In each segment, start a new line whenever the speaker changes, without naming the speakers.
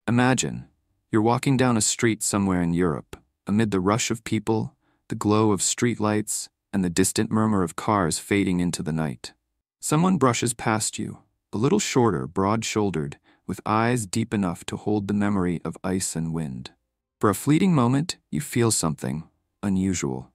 Imagine, you're walking down a street somewhere in Europe, amid the rush of people, the glow of streetlights, and the distant murmur of cars fading into the night. Someone brushes past you, a little shorter, broad-shouldered, with eyes deep enough to hold the memory of ice and wind. For a fleeting moment, you feel something unusual.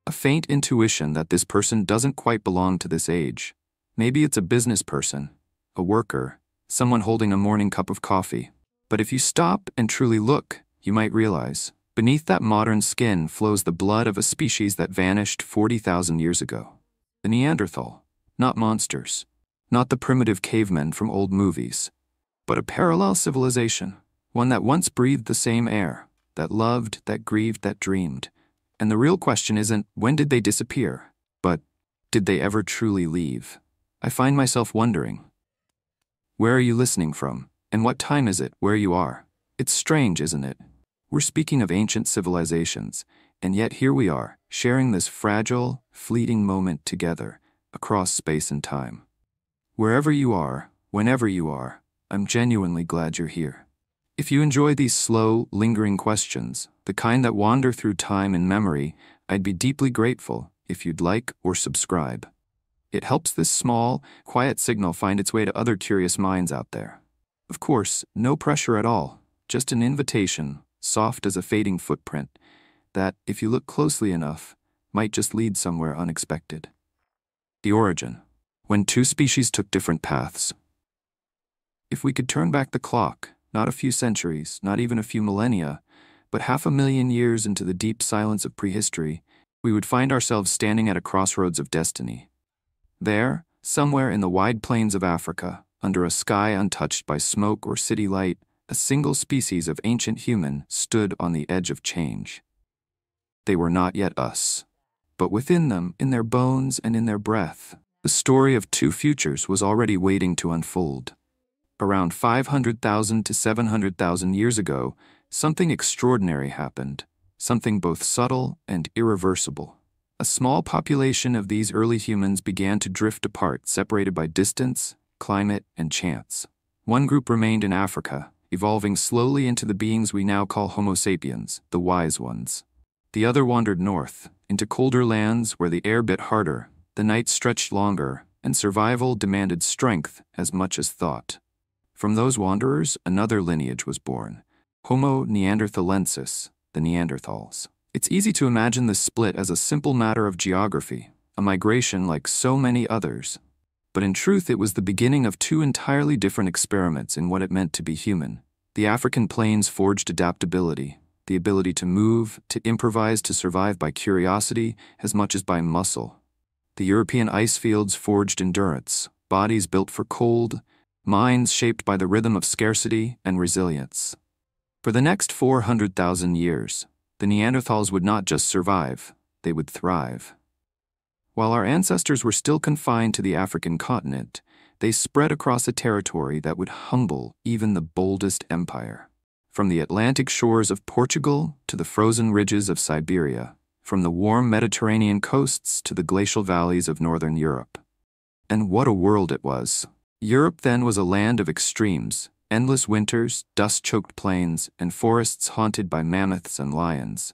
A faint intuition that this person doesn't quite belong to this age. Maybe it's a business person, a worker, someone holding a morning cup of coffee. But if you stop and truly look, you might realize, beneath that modern skin flows the blood of a species that vanished 40,000 years ago. The Neanderthal. Not monsters. Not the primitive cavemen from old movies. But a parallel civilization. One that once breathed the same air. That loved, that grieved, that dreamed. And the real question isn't, when did they disappear? But, did they ever truly leave? I find myself wondering. Where are you listening from? And what time is it where you are? It's strange, isn't it? We're speaking of ancient civilizations, and yet here we are, sharing this fragile, fleeting moment together, across space and time. Wherever you are, whenever you are, I'm genuinely glad you're here. If you enjoy these slow, lingering questions, the kind that wander through time and memory, I'd be deeply grateful if you'd like or subscribe. It helps this small, quiet signal find its way to other curious minds out there. Of course, no pressure at all, just an invitation, soft as a fading footprint, that, if you look closely enough, might just lead somewhere unexpected. The origin. When two species took different paths. If we could turn back the clock, not a few centuries, not even a few millennia, but 500,000 years into the deep silence of prehistory, we would find ourselves standing at a crossroads of destiny. There, somewhere in the wide plains of Africa, under a sky untouched by smoke or city light, a single species of ancient human stood on the edge of change. They were not yet us. But within them, in their bones and in their breath, the story of two futures was already waiting to unfold. Around 500,000 to 700,000 years ago, something extraordinary happened, something both subtle and irreversible. A small population of these early humans began to drift apart, separated by distance, climate, and chance. One group remained in Africa, evolving slowly into the beings we now call Homo sapiens, the wise ones. The other wandered north, into colder lands where the air bit harder, the night stretched longer, and survival demanded strength as much as thought. From those wanderers, another lineage was born, Homo neanderthalensis, the Neanderthals. It's easy to imagine this split as a simple matter of geography, a migration like so many others. But in truth, it was the beginning of two entirely different experiments in what it meant to be human. The African plains forged adaptability, the ability to move, to improvise, to survive by curiosity as much as by muscle. The European ice fields forged endurance, bodies built for cold, minds shaped by the rhythm of scarcity and resilience. For the next 400,000 years, the Neanderthals would not just survive, they would thrive. While our ancestors were still confined to the African continent, they spread across a territory that would humble even the boldest empire. From the Atlantic shores of Portugal to the frozen ridges of Siberia, from the warm Mediterranean coasts to the glacial valleys of northern Europe. And what a world it was! Europe then was a land of extremes, endless winters, dust-choked plains, and forests haunted by mammoths and lions.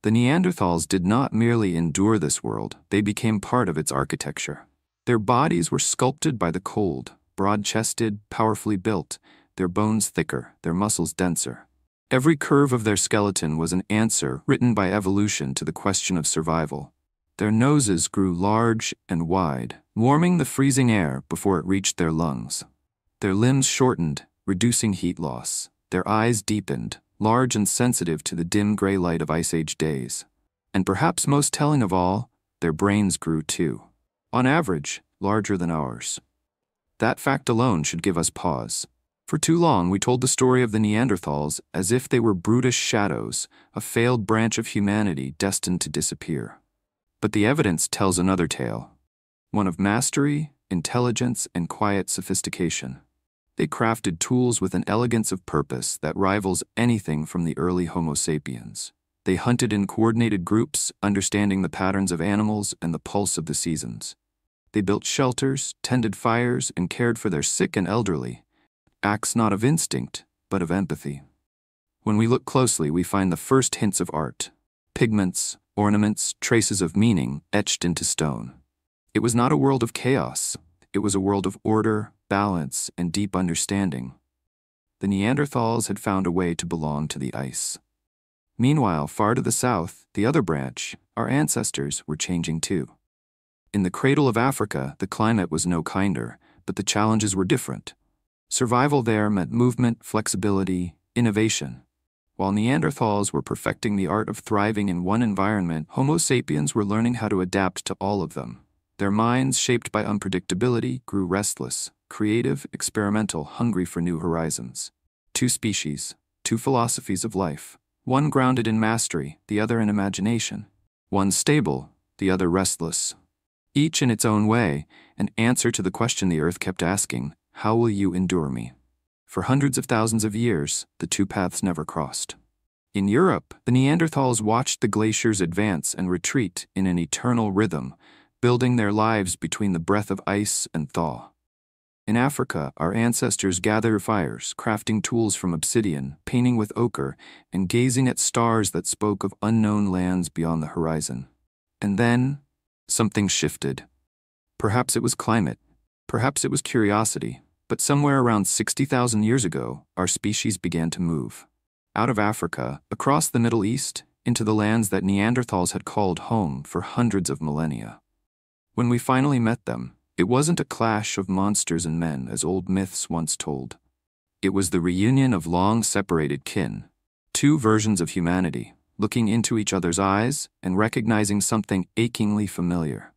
The Neanderthals did not merely endure this world, they became part of its architecture. Their bodies were sculpted by the cold, broad-chested, powerfully built, their bones thicker, their muscles denser. Every curve of their skeleton was an answer written by evolution to the question of survival. Their noses grew large and wide, warming the freezing air before it reached their lungs. Their limbs shortened, reducing heat loss. Their eyes deepened, large and sensitive to the dim gray light of Ice Age days. And perhaps most telling of all, their brains grew too. On average, larger than ours. That fact alone should give us pause. For too long, we told the story of the Neanderthals as if they were brutish shadows, a failed branch of humanity destined to disappear. But the evidence tells another tale. One of mastery, intelligence, and quiet sophistication. They crafted tools with an elegance of purpose that rivals anything from the early Homo sapiens. They hunted in coordinated groups, understanding the patterns of animals and the pulse of the seasons. They built shelters, tended fires, and cared for their sick and elderly. Acts not of instinct, but of empathy. When we look closely, we find the first hints of art: pigments, ornaments, traces of meaning etched into stone. It was not a world of chaos. It was a world of order, balance, and deep understanding. The Neanderthals had found a way to belong to the ice. Meanwhile, far to the south, the other branch, our ancestors, were changing too. In the cradle of Africa, the climate was no kinder, but the challenges were different. Survival there meant movement, flexibility, innovation. While Neanderthals were perfecting the art of thriving in one environment, Homo sapiens were learning how to adapt to all of them. Their minds, shaped by unpredictability, grew restless, creative, experimental, hungry for new horizons. Two species, two philosophies of life. One grounded in mastery, the other in imagination. One stable, the other restless. Each in its own way, an answer to the question the earth kept asking: how will you endure me? For hundreds of thousands of years, the two paths never crossed. In Europe, the Neanderthals watched the glaciers advance and retreat in an eternal rhythm, building their lives between the breath of ice and thaw. In Africa, our ancestors gathered fires, crafting tools from obsidian, painting with ochre, and gazing at stars that spoke of unknown lands beyond the horizon. And then, something shifted. Perhaps it was climate, perhaps it was curiosity, but somewhere around 60,000 years ago, our species began to move. Out of Africa, across the Middle East, into the lands that Neanderthals had called home for hundreds of millennia. When we finally met them, it wasn't a clash of monsters and men, as old myths once told. It was the reunion of long-separated kin, two versions of humanity, looking into each other's eyes and recognizing something achingly familiar.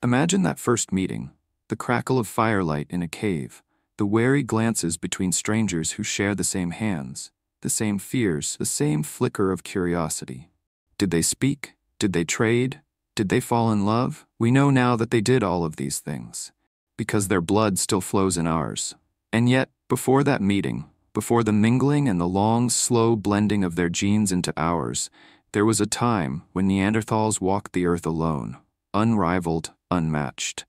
Imagine that first meeting, the crackle of firelight in a cave, the wary glances between strangers who share the same hands, the same fears, the same flicker of curiosity. Did they speak? Did they trade? Did they fall in love? We know now that they did all of these things, because their blood still flows in ours. And yet, before that meeting, before the mingling and the long, slow blending of their genes into ours, there was a time when Neanderthals walked the earth alone, unrivaled, unmatched.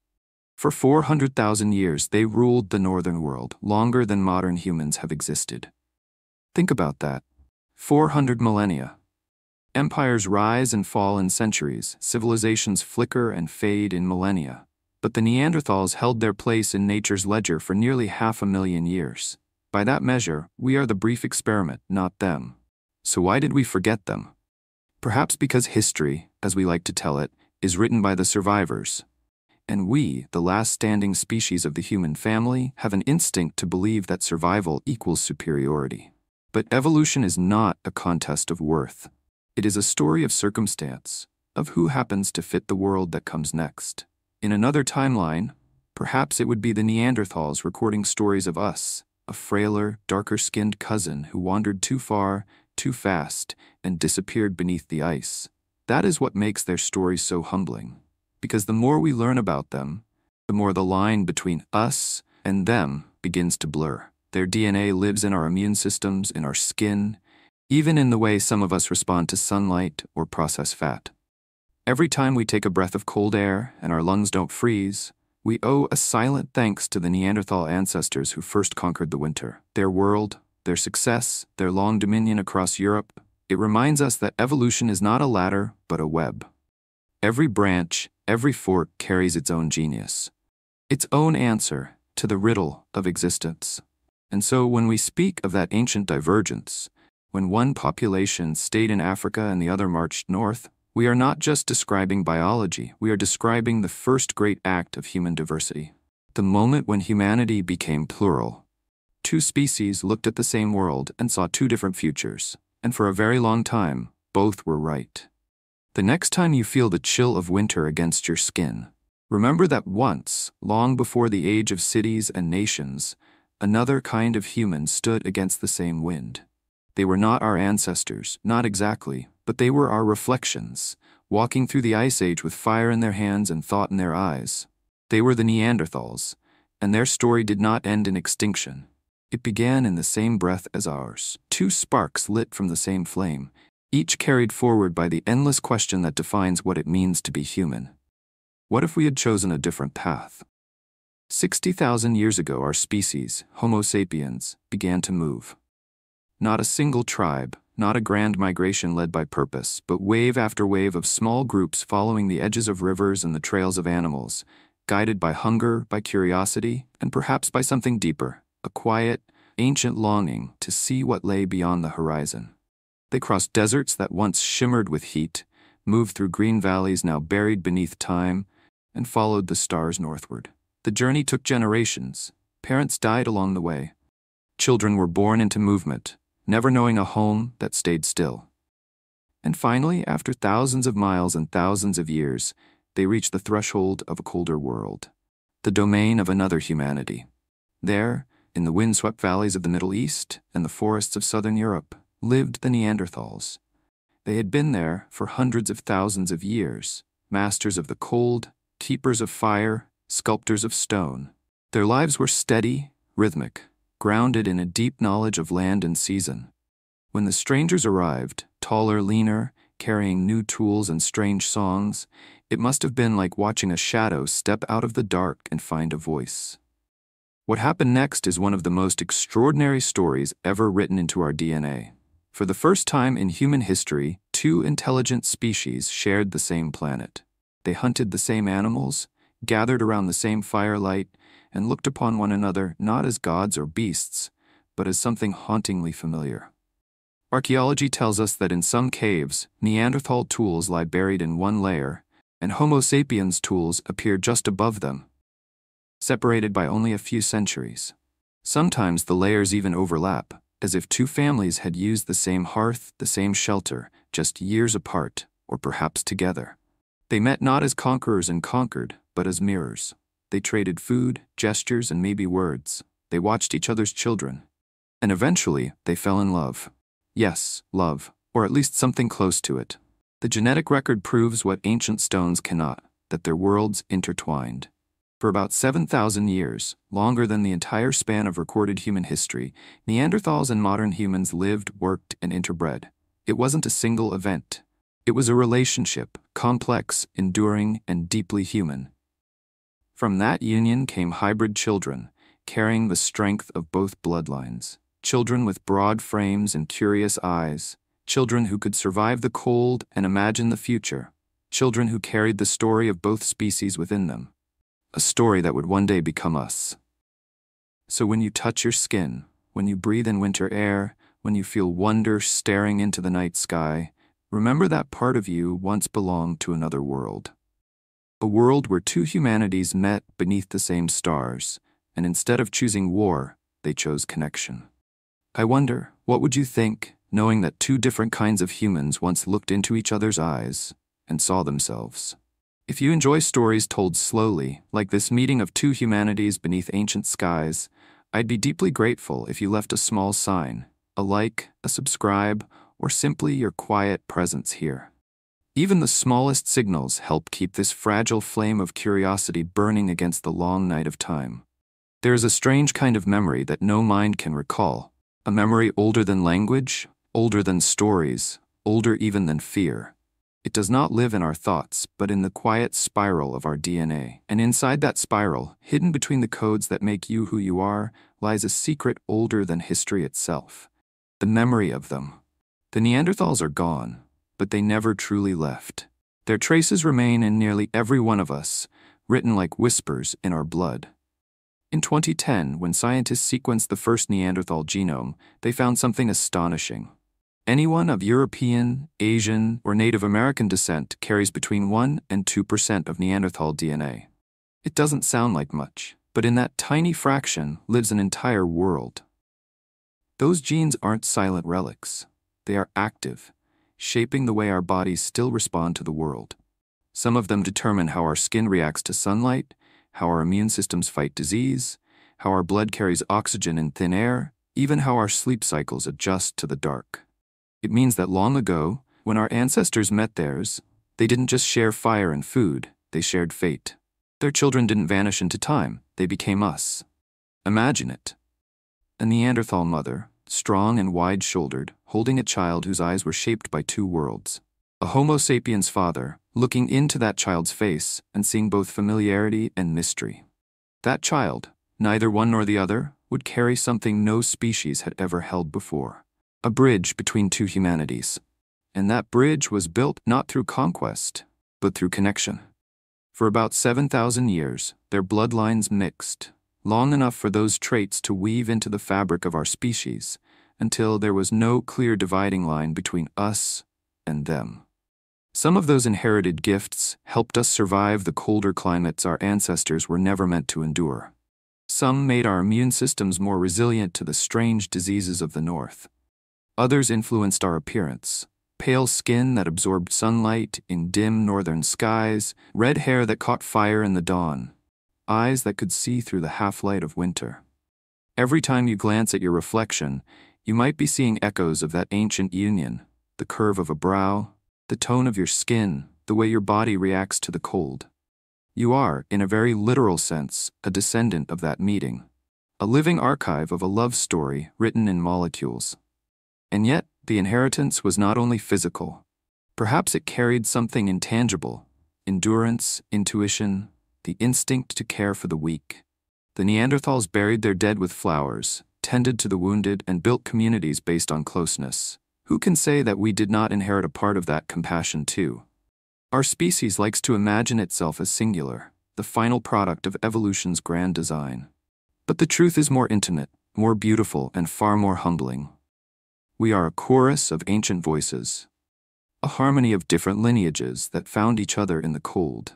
For 400,000 years, they ruled the northern world, longer than modern humans have existed. Think about that. 400 millennia. Empires rise and fall in centuries, civilizations flicker and fade in millennia. But the Neanderthals held their place in nature's ledger for nearly 500,000 years. By that measure, we are the brief experiment, not them. So why did we forget them? Perhaps because history, as we like to tell it, is written by the survivors. And we, the last standing species of the human family, have an instinct to believe that survival equals superiority. But evolution is not a contest of worth. It is a story of circumstance, of who happens to fit the world that comes next. In another timeline, perhaps it would be the Neanderthals recording stories of us, a frailer, darker-skinned cousin who wandered too far, too fast, and disappeared beneath the ice. That is what makes their stories so humbling. Because the more we learn about them, the more the line between us and them begins to blur. Their DNA lives in our immune systems, in our skin, even in the way some of us respond to sunlight or process fat. Every time we take a breath of cold air and our lungs don't freeze, we owe a silent thanks to the Neanderthal ancestors who first conquered the winter. Their world, their success, their long dominion across Europe, it reminds us that evolution is not a ladder, but a web. Every branch, every fork carries its own genius, its own answer to the riddle of existence. And so when we speak of that ancient divergence, when one population stayed in Africa and the other marched north, we are not just describing biology, we are describing the first great act of human diversity. The moment when humanity became plural. Two species looked at the same world and saw two different futures, and for a very long time, both were right. The next time you feel the chill of winter against your skin, remember that once, long before the age of cities and nations, another kind of human stood against the same wind. They were not our ancestors, not exactly, but they were our reflections, walking through the Ice Age with fire in their hands and thought in their eyes. They were the Neanderthals, and their story did not end in extinction. It began in the same breath as ours, two sparks lit from the same flame, each carried forward by the endless question that defines what it means to be human. What if we had chosen a different path? 60,000 years ago, our species, Homo sapiens, began to move. Not a single tribe, not a grand migration led by purpose, but wave after wave of small groups following the edges of rivers and the trails of animals, guided by hunger, by curiosity, and perhaps by something deeper, a quiet, ancient longing to see what lay beyond the horizon. They crossed deserts that once shimmered with heat, moved through green valleys now buried beneath time, and followed the stars northward. The journey took generations. Parents died along the way. Children were born into movement, never knowing a home that stayed still. And finally, after thousands of miles and thousands of years, they reached the threshold of a colder world, the domain of another humanity. There, in the windswept valleys of the Middle East and the forests of southern Europe, lived the Neanderthals. They had been there for hundreds of thousands of years, masters of the cold, keepers of fire, sculptors of stone. Their lives were steady, rhythmic, grounded in a deep knowledge of land and season. When the strangers arrived, taller, leaner, carrying new tools and strange songs, it must have been like watching a shadow step out of the dark and find a voice. What happened next is one of the most extraordinary stories ever written into our DNA. For the first time in human history, two intelligent species shared the same planet. They hunted the same animals, gathered around the same firelight, and looked upon one another not as gods or beasts, but as something hauntingly familiar. Archaeology tells us that in some caves, Neanderthal tools lie buried in one layer, and Homo sapiens tools appear just above them, separated by only a few centuries. Sometimes the layers even overlap, as if two families had used the same hearth, the same shelter, just years apart, or perhaps together. They met not as conquerors and conquered, but as mirrors. They traded food, gestures, and maybe words. They watched each other's children. And eventually, they fell in love. Yes, love, or at least something close to it. The genetic record proves what ancient stones cannot, that their worlds intertwined. For about 7,000 years, longer than the entire span of recorded human history, Neanderthals and modern humans lived, worked, and interbred. It wasn't a single event. It was a relationship, complex, enduring, and deeply human. From that union came hybrid children, carrying the strength of both bloodlines. Children with broad frames and curious eyes. Children who could survive the cold and imagine the future. Children who carried the story of both species within them. A story that would one day become us. So when you touch your skin, when you breathe in winter air, when you feel wonder staring into the night sky, remember that part of you once belonged to another world. A world where two humanities met beneath the same stars, and instead of choosing war, they chose connection. I wonder, what would you think, knowing that two different kinds of humans once looked into each other's eyes and saw themselves? If you enjoy stories told slowly, like this meeting of two humanities beneath ancient skies, I'd be deeply grateful if you left a small sign, a like, a subscribe, or simply your quiet presence here. Even the smallest signals help keep this fragile flame of curiosity burning against the long night of time. There is a strange kind of memory that no mind can recall, a memory older than language, older than stories, older even than fear. It does not live in our thoughts, but in the quiet spiral of our DNA. And inside that spiral, hidden between the codes that make you who you are, lies a secret older than history itself. The memory of them. The Neanderthals are gone, but they never truly left. Their traces remain in nearly every one of us, written like whispers in our blood. In 2010, when scientists sequenced the first Neanderthal genome, they found something astonishing. Anyone of European, Asian, or Native American descent carries between 1% and 2% of Neanderthal DNA. It doesn't sound like much, but in that tiny fraction lives an entire world. Those genes aren't silent relics. They are active, shaping the way our bodies still respond to the world. Some of them determine how our skin reacts to sunlight, how our immune systems fight disease, how our blood carries oxygen in thin air, even how our sleep cycles adjust to the dark. It means that long ago, when our ancestors met theirs, they didn't just share fire and food, they shared fate. Their children didn't vanish into time, they became us. Imagine it. A Neanderthal mother, strong and wide-shouldered, holding a child whose eyes were shaped by two worlds. A Homo sapiens father, looking into that child's face and seeing both familiarity and mystery. That child, neither one nor the other, would carry something no species had ever held before. a bridge between two humanities. And that bridge was built not through conquest, but through connection. For about 7,000 years, their bloodlines mixed, long enough for those traits to weave into the fabric of our species, until there was no clear dividing line between us and them. Some of those inherited gifts helped us survive the colder climates our ancestors were never meant to endure. Some made our immune systems more resilient to the strange diseases of the north. Others influenced our appearance. Pale skin that absorbed sunlight in dim northern skies, red hair that caught fire in the dawn, eyes that could see through the half-light of winter. Every time you glance at your reflection, you might be seeing echoes of that ancient union, the curve of a brow, the tone of your skin, the way your body reacts to the cold. You are, in a very literal sense, a descendant of that meeting, a living archive of a love story written in molecules. And yet, the inheritance was not only physical. Perhaps it carried something intangible: endurance, intuition, the instinct to care for the weak. The Neanderthals buried their dead with flowers, tended to the wounded, and built communities based on closeness. Who can say that we did not inherit a part of that compassion too? Our species likes to imagine itself as singular, the final product of evolution's grand design. But the truth is more intimate, more beautiful, and far more humbling. We are a chorus of ancient voices, a harmony of different lineages that found each other in the cold.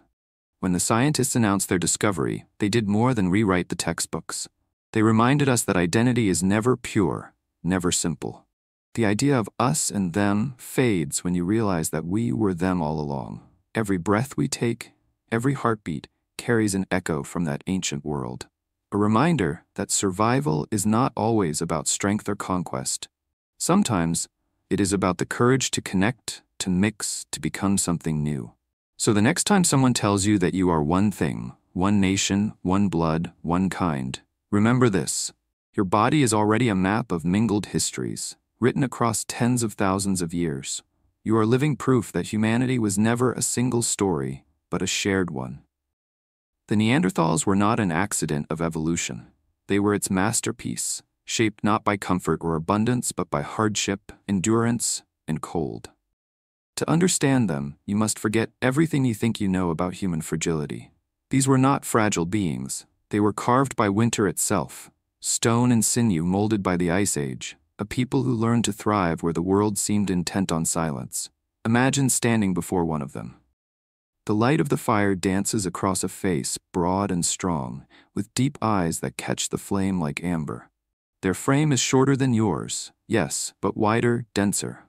When the scientists announced their discovery, they did more than rewrite the textbooks. They reminded us that identity is never pure, never simple. The idea of us and them fades when you realize that we were them all along. Every breath we take, every heartbeat, carries an echo from that ancient world. A reminder that survival is not always about strength or conquest. Sometimes, it is about the courage to connect, to mix, to become something new. So the next time someone tells you that you are one thing, one nation, one blood, one kind, remember this: your body is already a map of mingled histories, written across tens of thousands of years. You are living proof that humanity was never a single story, but a shared one. The Neanderthals were not an accident of evolution. They were its masterpiece, shaped not by comfort or abundance, but by hardship, endurance, and cold. To understand them, you must forget everything you think you know about human fragility. These were not fragile beings. They were carved by winter itself, stone and sinew molded by the Ice Age, a people who learned to thrive where the world seemed intent on silence. Imagine standing before one of them. The light of the fire dances across a face broad and strong, with deep eyes that catch the flame like amber. Their frame is shorter than yours, yes, but wider, denser.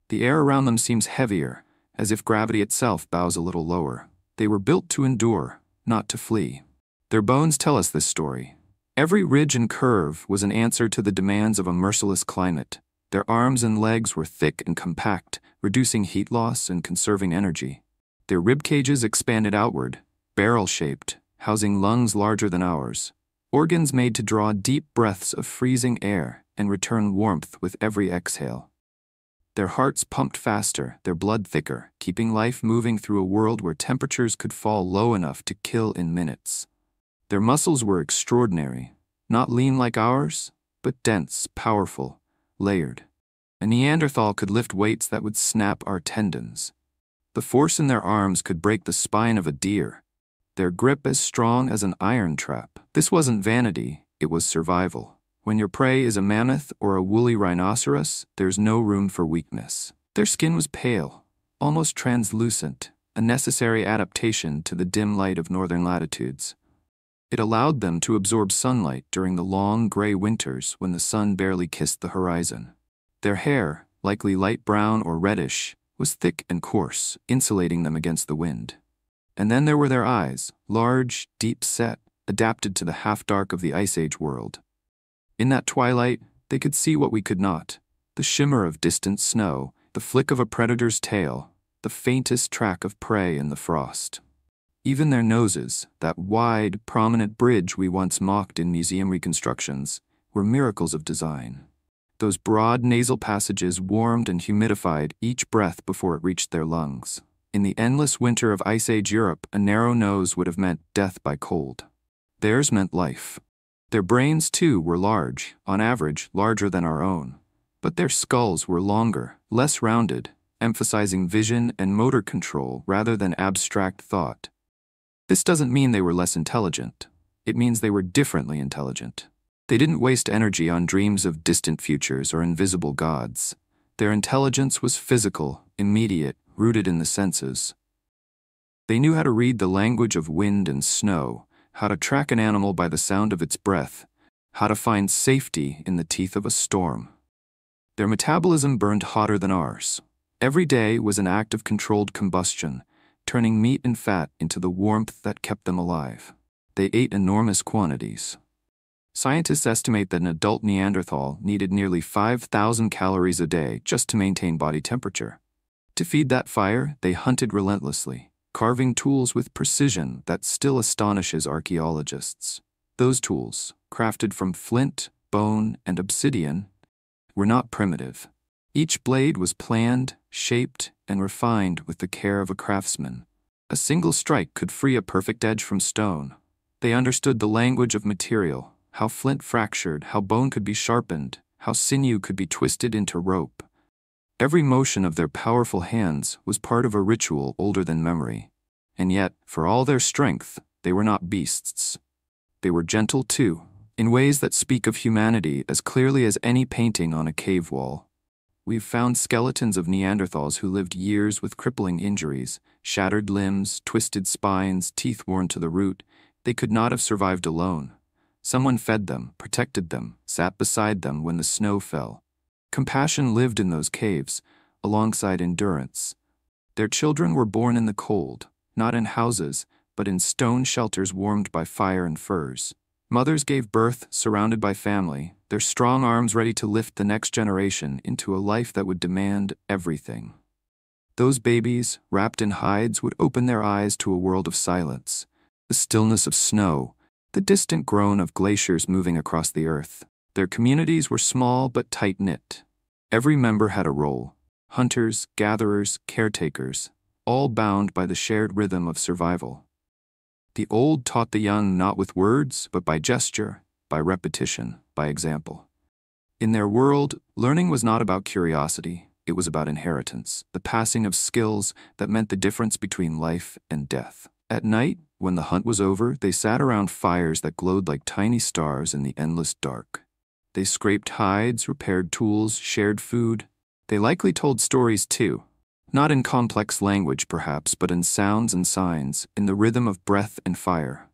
The air around them seems heavier, as if gravity itself bows a little lower. They were built to endure, not to flee. Their bones tell us this story. Every ridge and curve was an answer to the demands of a merciless climate. Their arms and legs were thick and compact, reducing heat loss and conserving energy. Their rib cages expanded outward, barrel-shaped, housing lungs larger than ours. Organs made to draw deep breaths of freezing air and return warmth with every exhale. Their hearts pumped faster, their blood thicker, keeping life moving through a world where temperatures could fall low enough to kill in minutes. Their muscles were extraordinary, not lean like ours, but dense, powerful, layered. A Neanderthal could lift weights that would snap our tendons. The force in their arms could break the spine of a deer, their grip as strong as an iron trap. This wasn't vanity, it was survival. When your prey is a mammoth or a woolly rhinoceros, there's no room for weakness. Their skin was pale, almost translucent, a necessary adaptation to the dim light of northern latitudes. It allowed them to absorb sunlight during the long, gray winters when the sun barely kissed the horizon. Their hair, likely light brown or reddish, was thick and coarse, insulating them against the wind. And then there were their eyes, large, deep-set, adapted to the half-dark of the Ice Age world. In that twilight, they could see what we could not: the shimmer of distant snow, the flick of a predator's tail, the faintest track of prey in the frost. Even their noses, that wide, prominent bridge we once mocked in museum reconstructions, were miracles of design. Those broad nasal passages warmed and humidified each breath before it reached their lungs. In the endless winter of Ice Age Europe, a narrow nose would have meant death by cold. Theirs meant life. Their brains, too, were large, on average larger than our own. But their skulls were longer, less rounded, emphasizing vision and motor control rather than abstract thought. This doesn't mean they were less intelligent. It means they were differently intelligent. They didn't waste energy on dreams of distant futures or invisible gods. Their intelligence was physical, immediate, rooted in the senses. They knew how to read the language of wind and snow, how to track an animal by the sound of its breath, how to find safety in the teeth of a storm. Their metabolism burned hotter than ours. Every day was an act of controlled combustion, turning meat and fat into the warmth that kept them alive. They ate enormous quantities. Scientists estimate that an adult Neanderthal needed nearly 5,000 calories a day just to maintain body temperature. To feed that fire, they hunted relentlessly, carving tools with precision that still astonishes archaeologists. Those tools, crafted from flint, bone, and obsidian, were not primitive. Each blade was planned, shaped, and refined with the care of a craftsman. A single strike could free a perfect edge from stone. They understood the language of material, how flint fractured, how bone could be sharpened, how sinew could be twisted into rope. Every motion of their powerful hands was part of a ritual older than memory. And yet, for all their strength, they were not beasts. They were gentle too, in ways that speak of humanity as clearly as any painting on a cave wall. We've found skeletons of Neanderthals who lived years with crippling injuries, shattered limbs, twisted spines, teeth worn to the root. They could not have survived alone. Someone fed them, protected them, sat beside them when the snow fell. Compassion lived in those caves, alongside endurance. Their children were born in the cold, not in houses, but in stone shelters warmed by fire and furs. Mothers gave birth, surrounded by family, their strong arms ready to lift the next generation into a life that would demand everything. Those babies, wrapped in hides, would open their eyes to a world of silence, the stillness of snow, the distant groan of glaciers moving across the earth. Their communities were small but tight-knit. Every member had a role: hunters, gatherers, caretakers, all bound by the shared rhythm of survival. The old taught the young not with words, but by gesture, by repetition, by example. In their world, learning was not about curiosity, it was about inheritance, the passing of skills that meant the difference between life and death. At night, when the hunt was over, they sat around fires that glowed like tiny stars in the endless dark. They scraped hides, repaired tools, shared food. They likely told stories too. Not in complex language, perhaps, but in sounds and signs, in the rhythm of breath and fire.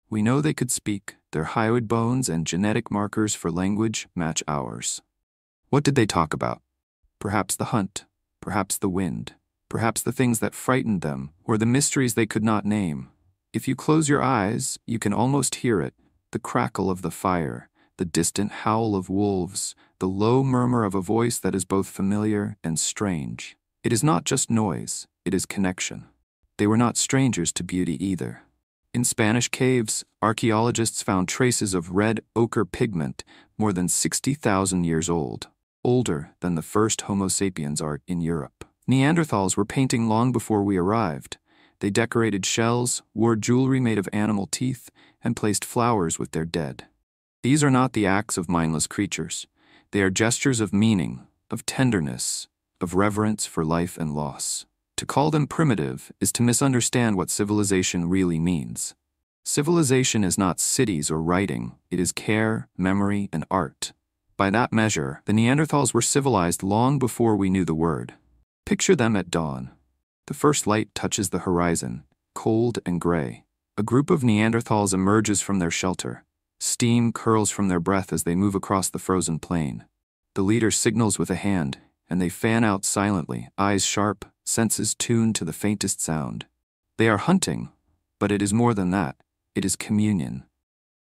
We know they could speak. Their hyoid bones and genetic markers for language match ours. What did they talk about? Perhaps the hunt, perhaps the wind, perhaps the things that frightened them, or the mysteries they could not name. If you close your eyes, you can almost hear it, the crackle of the fire, the distant howl of wolves, the low murmur of a voice that is both familiar and strange. It is not just noise, it is connection. They were not strangers to beauty either. In Spanish caves, archaeologists found traces of red ochre pigment more than 60,000 years old, older than the first Homo sapiens art in Europe. Neanderthals were painting long before we arrived. They decorated shells, wore jewelry made of animal teeth, and placed flowers with their dead. These are not the acts of mindless creatures. They are gestures of meaning, of tenderness, of reverence for life and loss. To call them primitive is to misunderstand what civilization really means. Civilization is not cities or writing, it is care, memory, and art. By that measure, the Neanderthals were civilized long before we knew the word. Picture them at dawn. The first light touches the horizon, cold and gray. A group of Neanderthals emerges from their shelter. Steam curls from their breath as they move across the frozen plain. The leader signals with a hand, and they fan out silently, eyes sharp, senses tuned to the faintest sound. They are hunting, but it is more than that. It is communion.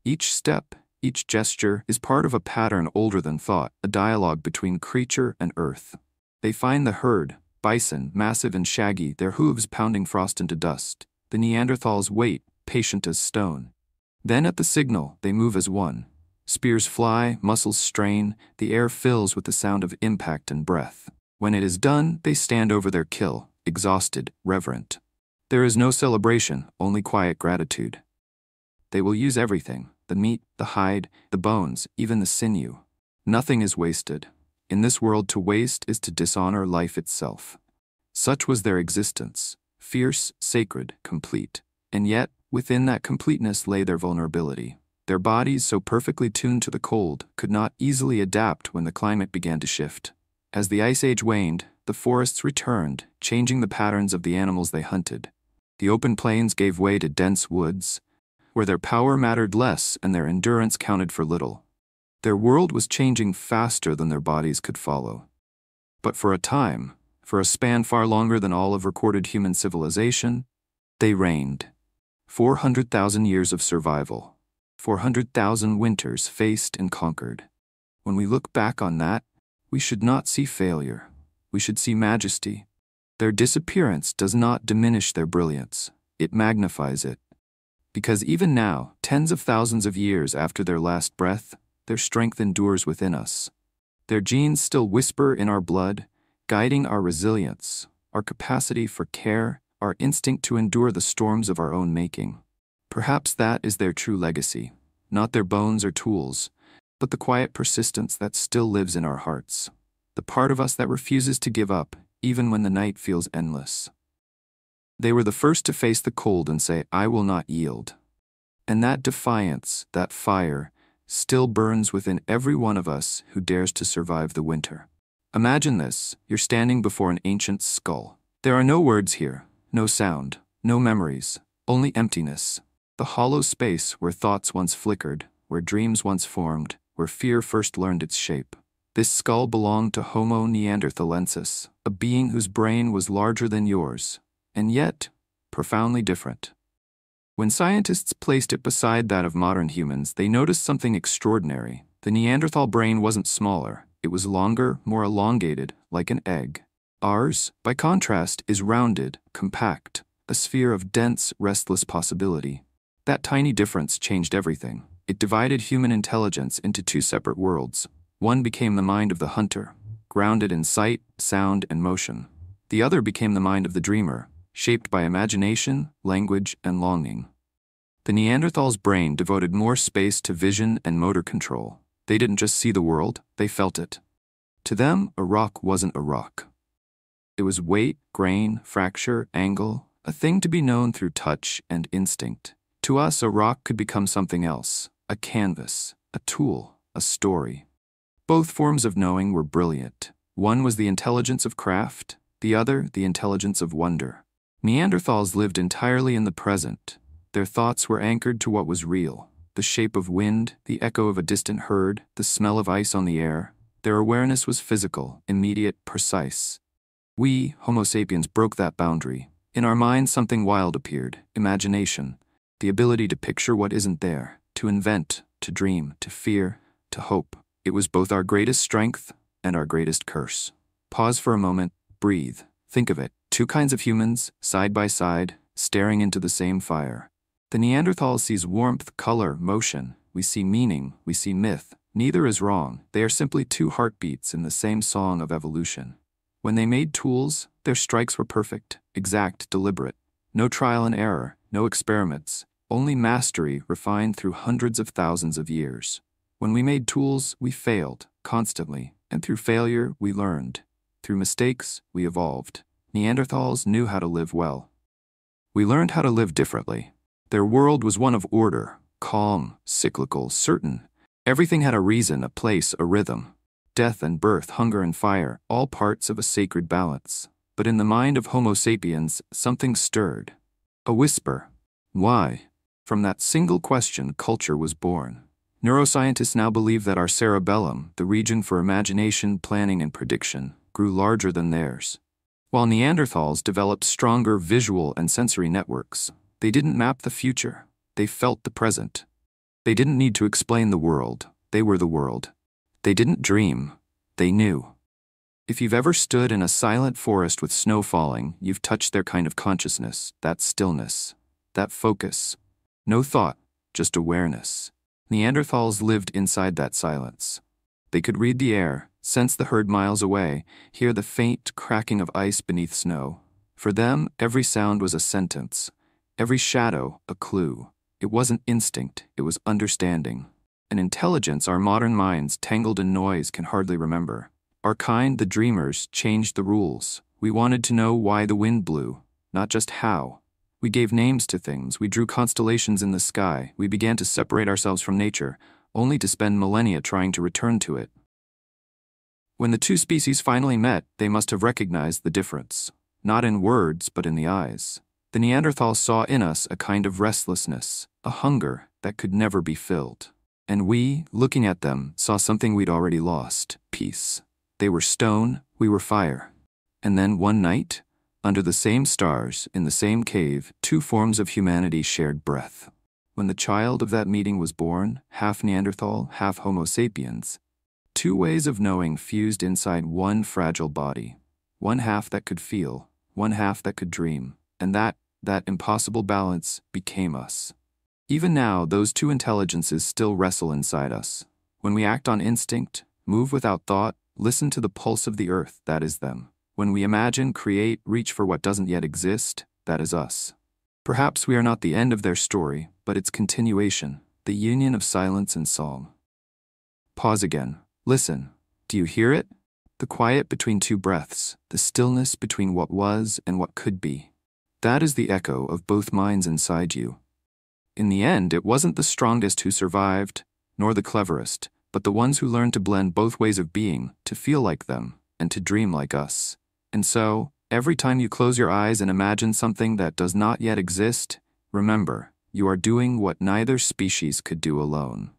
Each step, each gesture is part of a pattern older than thought, a dialogue between creature and earth. They find the herd, bison, massive and shaggy, their hooves pounding frost into dust. The Neanderthals wait, patient as stone. Then at the signal, they move as one. Spears fly, muscles strain, the air fills with the sound of impact and breath. When it is done, they stand over their kill, exhausted, reverent. There is no celebration, only quiet gratitude. They will use everything, the meat, the hide, the bones, even the sinew. Nothing is wasted. In this world, to waste is to dishonor life itself. Such was their existence, fierce, sacred, complete. And yet, within that completeness lay their vulnerability. Their bodies, so perfectly tuned to the cold, could not easily adapt when the climate began to shift. As the Ice Age waned, the forests returned, changing the patterns of the animals they hunted. The open plains gave way to dense woods, where their power mattered less and their endurance counted for little. Their world was changing faster than their bodies could follow. But for a time, for a span far longer than all of recorded human civilization, they reigned. 400,000 years of survival. 400,000 winters faced and conquered. When we look back on that, we should not see failure. We should see majesty. Their disappearance does not diminish their brilliance. It magnifies it. Because even now, tens of thousands of years after their last breath, their strength endures within us. Their genes still whisper in our blood, guiding our resilience, our capacity for care, our instinct to endure the storms of our own making. Perhaps that is their true legacy, not their bones or tools, but the quiet persistence that still lives in our hearts, the part of us that refuses to give up, even when the night feels endless. They were the first to face the cold and say, "I will not yield." And that defiance, that fire, still burns within every one of us who dares to survive the winter. Imagine this: you're standing before an ancient skull. There are no words here, no sound, no memories, only emptiness. The hollow space where thoughts once flickered, where dreams once formed, where fear first learned its shape. This skull belonged to Homo neanderthalensis, a being whose brain was larger than yours, and yet profoundly different. When scientists placed it beside that of modern humans, they noticed something extraordinary. The Neanderthal brain wasn't smaller. It was longer, more elongated, like an egg. Ours, by contrast, is rounded, compact, a sphere of dense, restless possibility. That tiny difference changed everything. It divided human intelligence into two separate worlds. One became the mind of the hunter, grounded in sight, sound, and motion. The other became the mind of the dreamer, shaped by imagination, language, and longing. The Neanderthal's brain devoted more space to vision and motor control. They didn't just see the world, they felt it. To them, a rock wasn't a rock. It was weight, grain, fracture, angle, a thing to be known through touch and instinct. To us, a rock could become something else, a canvas, a tool, a story. Both forms of knowing were brilliant. One was the intelligence of craft, the other the intelligence of wonder. Neanderthals lived entirely in the present. Their thoughts were anchored to what was real: the shape of wind, the echo of a distant herd, the smell of ice on the air. Their awareness was physical, immediate, precise. We, Homo sapiens, broke that boundary. In our minds, something wild appeared: imagination, the ability to picture what isn't there, to invent, to dream, to fear, to hope. It was both our greatest strength and our greatest curse. Pause for a moment, breathe, think of it. Two kinds of humans, side by side, staring into the same fire. The Neanderthal sees warmth, color, motion. We see meaning, we see myth. Neither is wrong. They are simply two heartbeats in the same song of evolution. When they made tools, their strikes were perfect, exact, deliberate. No trial and error, no experiments, only mastery refined through hundreds of thousands of years. When we made tools, we failed, constantly, and through failure, we learned. Through mistakes, we evolved. Neanderthals knew how to live well. We learned how to live differently. Their world was one of order, calm, cyclical, certain. Everything had a reason, a place, a rhythm. Death and birth, hunger and fire, all parts of a sacred balance. But in the mind of Homo sapiens, something stirred. A whisper. Why? From that single question, culture was born. Neuroscientists now believe that our cerebellum, the region for imagination, planning, and prediction, grew larger than theirs. While Neanderthals developed stronger visual and sensory networks, they didn't map the future, they felt the present. They didn't need to explain the world, they were the world. They didn't dream, they knew. If you've ever stood in a silent forest with snow falling, you've touched their kind of consciousness, that stillness, that focus. No thought, just awareness. Neanderthals lived inside that silence. They could read the air, sense the herd miles away, hear the faint cracking of ice beneath snow. For them, every sound was a sentence, every shadow a clue. It wasn't instinct, it was understanding. An intelligence our modern minds, tangled in noise, can hardly remember. Our kind, the dreamers, changed the rules. We wanted to know why the wind blew, not just how. We gave names to things, we drew constellations in the sky, we began to separate ourselves from nature, only to spend millennia trying to return to it. When the two species finally met, they must have recognized the difference, not in words but in the eyes. The Neanderthals saw in us a kind of restlessness, a hunger that could never be filled. And we, looking at them, saw something we'd already lost: peace. They were stone, we were fire. And then one night, under the same stars, in the same cave, two forms of humanity shared breath. When the child of that meeting was born, half Neanderthal, half Homo sapiens, two ways of knowing fused inside one fragile body. One half that could feel, one half that could dream, and that impossible balance became us. Even now, those two intelligences still wrestle inside us. When we act on instinct, move without thought, listen to the pulse of the earth, that is them. When we imagine, create, reach for what doesn't yet exist, that is us. Perhaps we are not the end of their story, but its continuation, the union of silence and song. Pause again. Listen. Do you hear it? The quiet between two breaths, the stillness between what was and what could be. That is the echo of both minds inside you. In the end, it wasn't the strongest who survived, nor the cleverest, but the ones who learned to blend both ways of being, to feel like them, and to dream like us. And so, every time you close your eyes and imagine something that does not yet exist, remember, you are doing what neither species could do alone.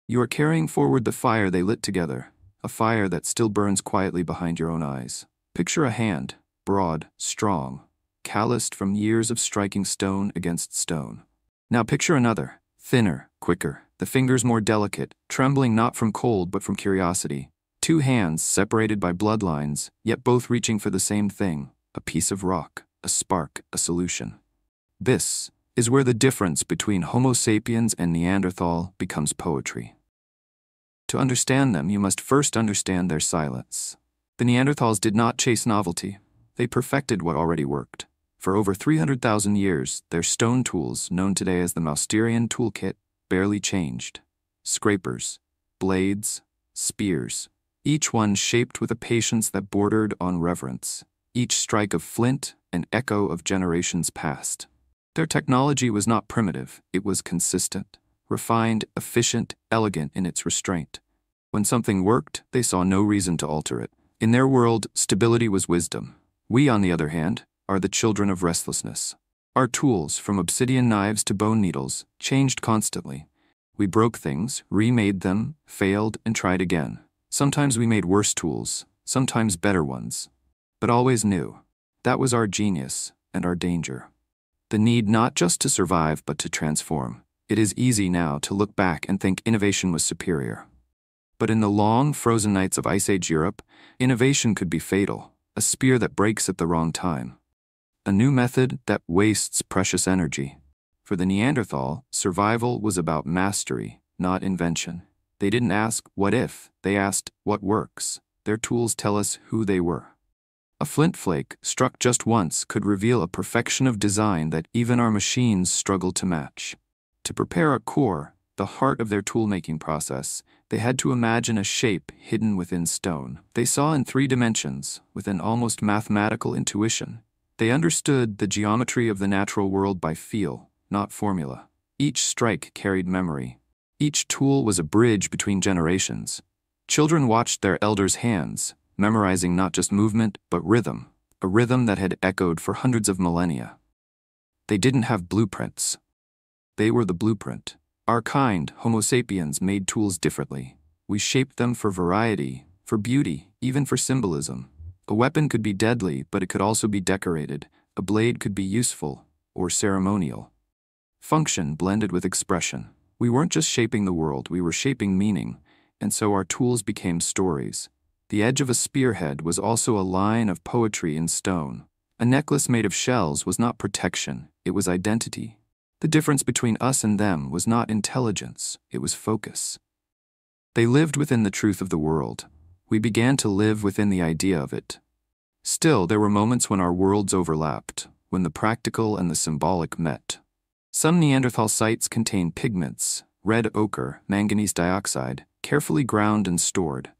You are carrying forward the fire they lit together, a fire that still burns quietly behind your own eyes. Picture a hand, broad, strong, calloused from years of striking stone against stone. Now picture another, thinner, quicker, the fingers more delicate, trembling not from cold but from curiosity. Two hands separated by bloodlines, yet both reaching for the same thing, a piece of rock, a spark, a solution. This is where the difference between Homo sapiens and Neanderthal becomes poetry. To understand them, you must first understand their silence. The Neanderthals did not chase novelty. They perfected what already worked. For over 300,000 years, their stone tools, known today as the Mousterian toolkit, barely changed. Scrapers, blades, spears, each one shaped with a patience that bordered on reverence, each strike of flint an echo of generations past. Their technology was not primitive, it was consistent, refined, efficient, elegant in its restraint. When something worked, they saw no reason to alter it. In their world, stability was wisdom. We, on the other hand, are the children of restlessness. Our tools, from obsidian knives to bone needles, changed constantly. We broke things, remade them, failed, and tried again. Sometimes we made worse tools, sometimes better ones, but always new. That was our genius and our danger. The need not just to survive but to transform. It is easy now to look back and think innovation was superior. But in the long, frozen nights of Ice Age Europe, innovation could be fatal, a spear that breaks at the wrong time. A new method that wastes precious energy. For the Neanderthal, survival was about mastery, not invention. They didn't ask, what if? They asked, what works? Their tools tell us who they were. A flint flake, struck just once, could reveal a perfection of design that even our machines struggle to match. To prepare a core, the heart of their tool-making process, they had to imagine a shape hidden within stone. They saw in 3 dimensions, with an almost mathematical intuition. They understood the geometry of the natural world by feel, not formula. Each strike carried memory. Each tool was a bridge between generations. Children watched their elders' hands, memorizing not just movement, but rhythm, a rhythm that had echoed for hundreds of millennia. They didn't have blueprints. They were the blueprint. Our kind, Homo sapiens, made tools differently. We shaped them for variety, for beauty, even for symbolism. A weapon could be deadly, but it could also be decorated. A blade could be useful, or ceremonial. Function blended with expression. We weren't just shaping the world, we were shaping meaning, and so our tools became stories. The edge of a spearhead was also a line of poetry in stone. A necklace made of shells was not protection, it was identity. The difference between us and them was not intelligence, it was focus. They lived within the truth of the world. We began to live within the idea of it. Still, there were moments when our worlds overlapped, when the practical and the symbolic met. Some Neanderthal sites contain pigments, red ochre, manganese dioxide, carefully ground and stored.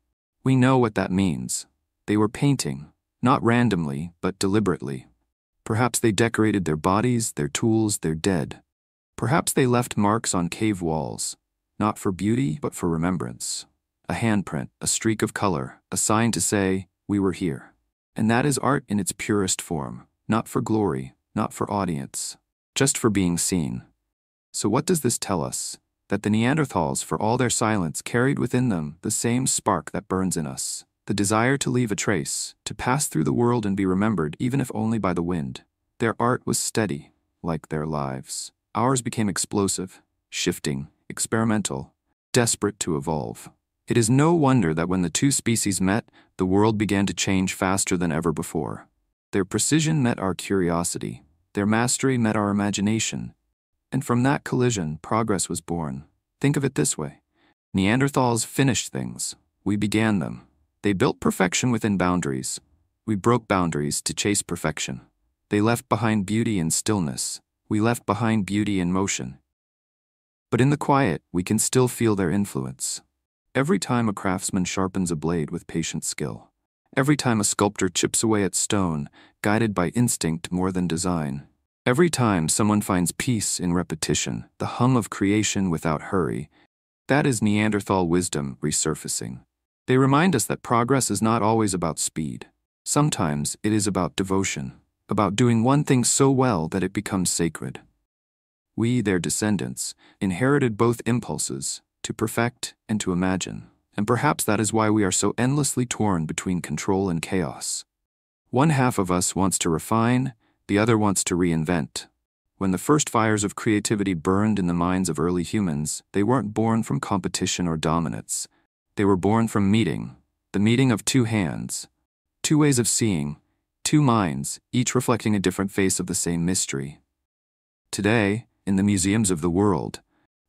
We know what that means. They were painting, not randomly, but deliberately. Perhaps they decorated their bodies, their tools, their dead. Perhaps they left marks on cave walls, not for beauty, but for remembrance. A handprint, a streak of color, a sign to say, we were here. And that is art in its purest form, not for glory, not for audience, just for being seen. So what does this tell us? That the Neanderthals, for all their silence, carried within them the same spark that burns in us, the desire to leave a trace, to pass through the world and be remembered, even if only by the wind. Their art was steady, like their lives. Ours became explosive, shifting, experimental, desperate to evolve. It is no wonder that when the two species met, the world began to change faster than ever before. Their precision met our curiosity. Their mastery met our imagination. And from that collision, progress was born. Think of it this way. Neanderthals finished things. We began them. They built perfection within boundaries. We broke boundaries to chase perfection. They left behind beauty and stillness. We left behind beauty and motion. But in the quiet, we can still feel their influence. Every time a craftsman sharpens a blade with patient skill. Every time a sculptor chips away at stone, guided by instinct more than design. Every time someone finds peace in repetition, the hum of creation without hurry, that is Neanderthal wisdom resurfacing. They remind us that progress is not always about speed. Sometimes it is about devotion, about doing one thing so well that it becomes sacred. We, their descendants, inherited both impulses, to perfect and to imagine, and perhaps that is why we are so endlessly torn between control and chaos. One half of us wants to refine, the other wants to reinvent. When the first fires of creativity burned in the minds of early humans, they weren't born from competition or dominance. They were born from meeting, the meeting of two hands, two ways of seeing, two minds, each reflecting a different face of the same mystery. Today, in the museums of the world,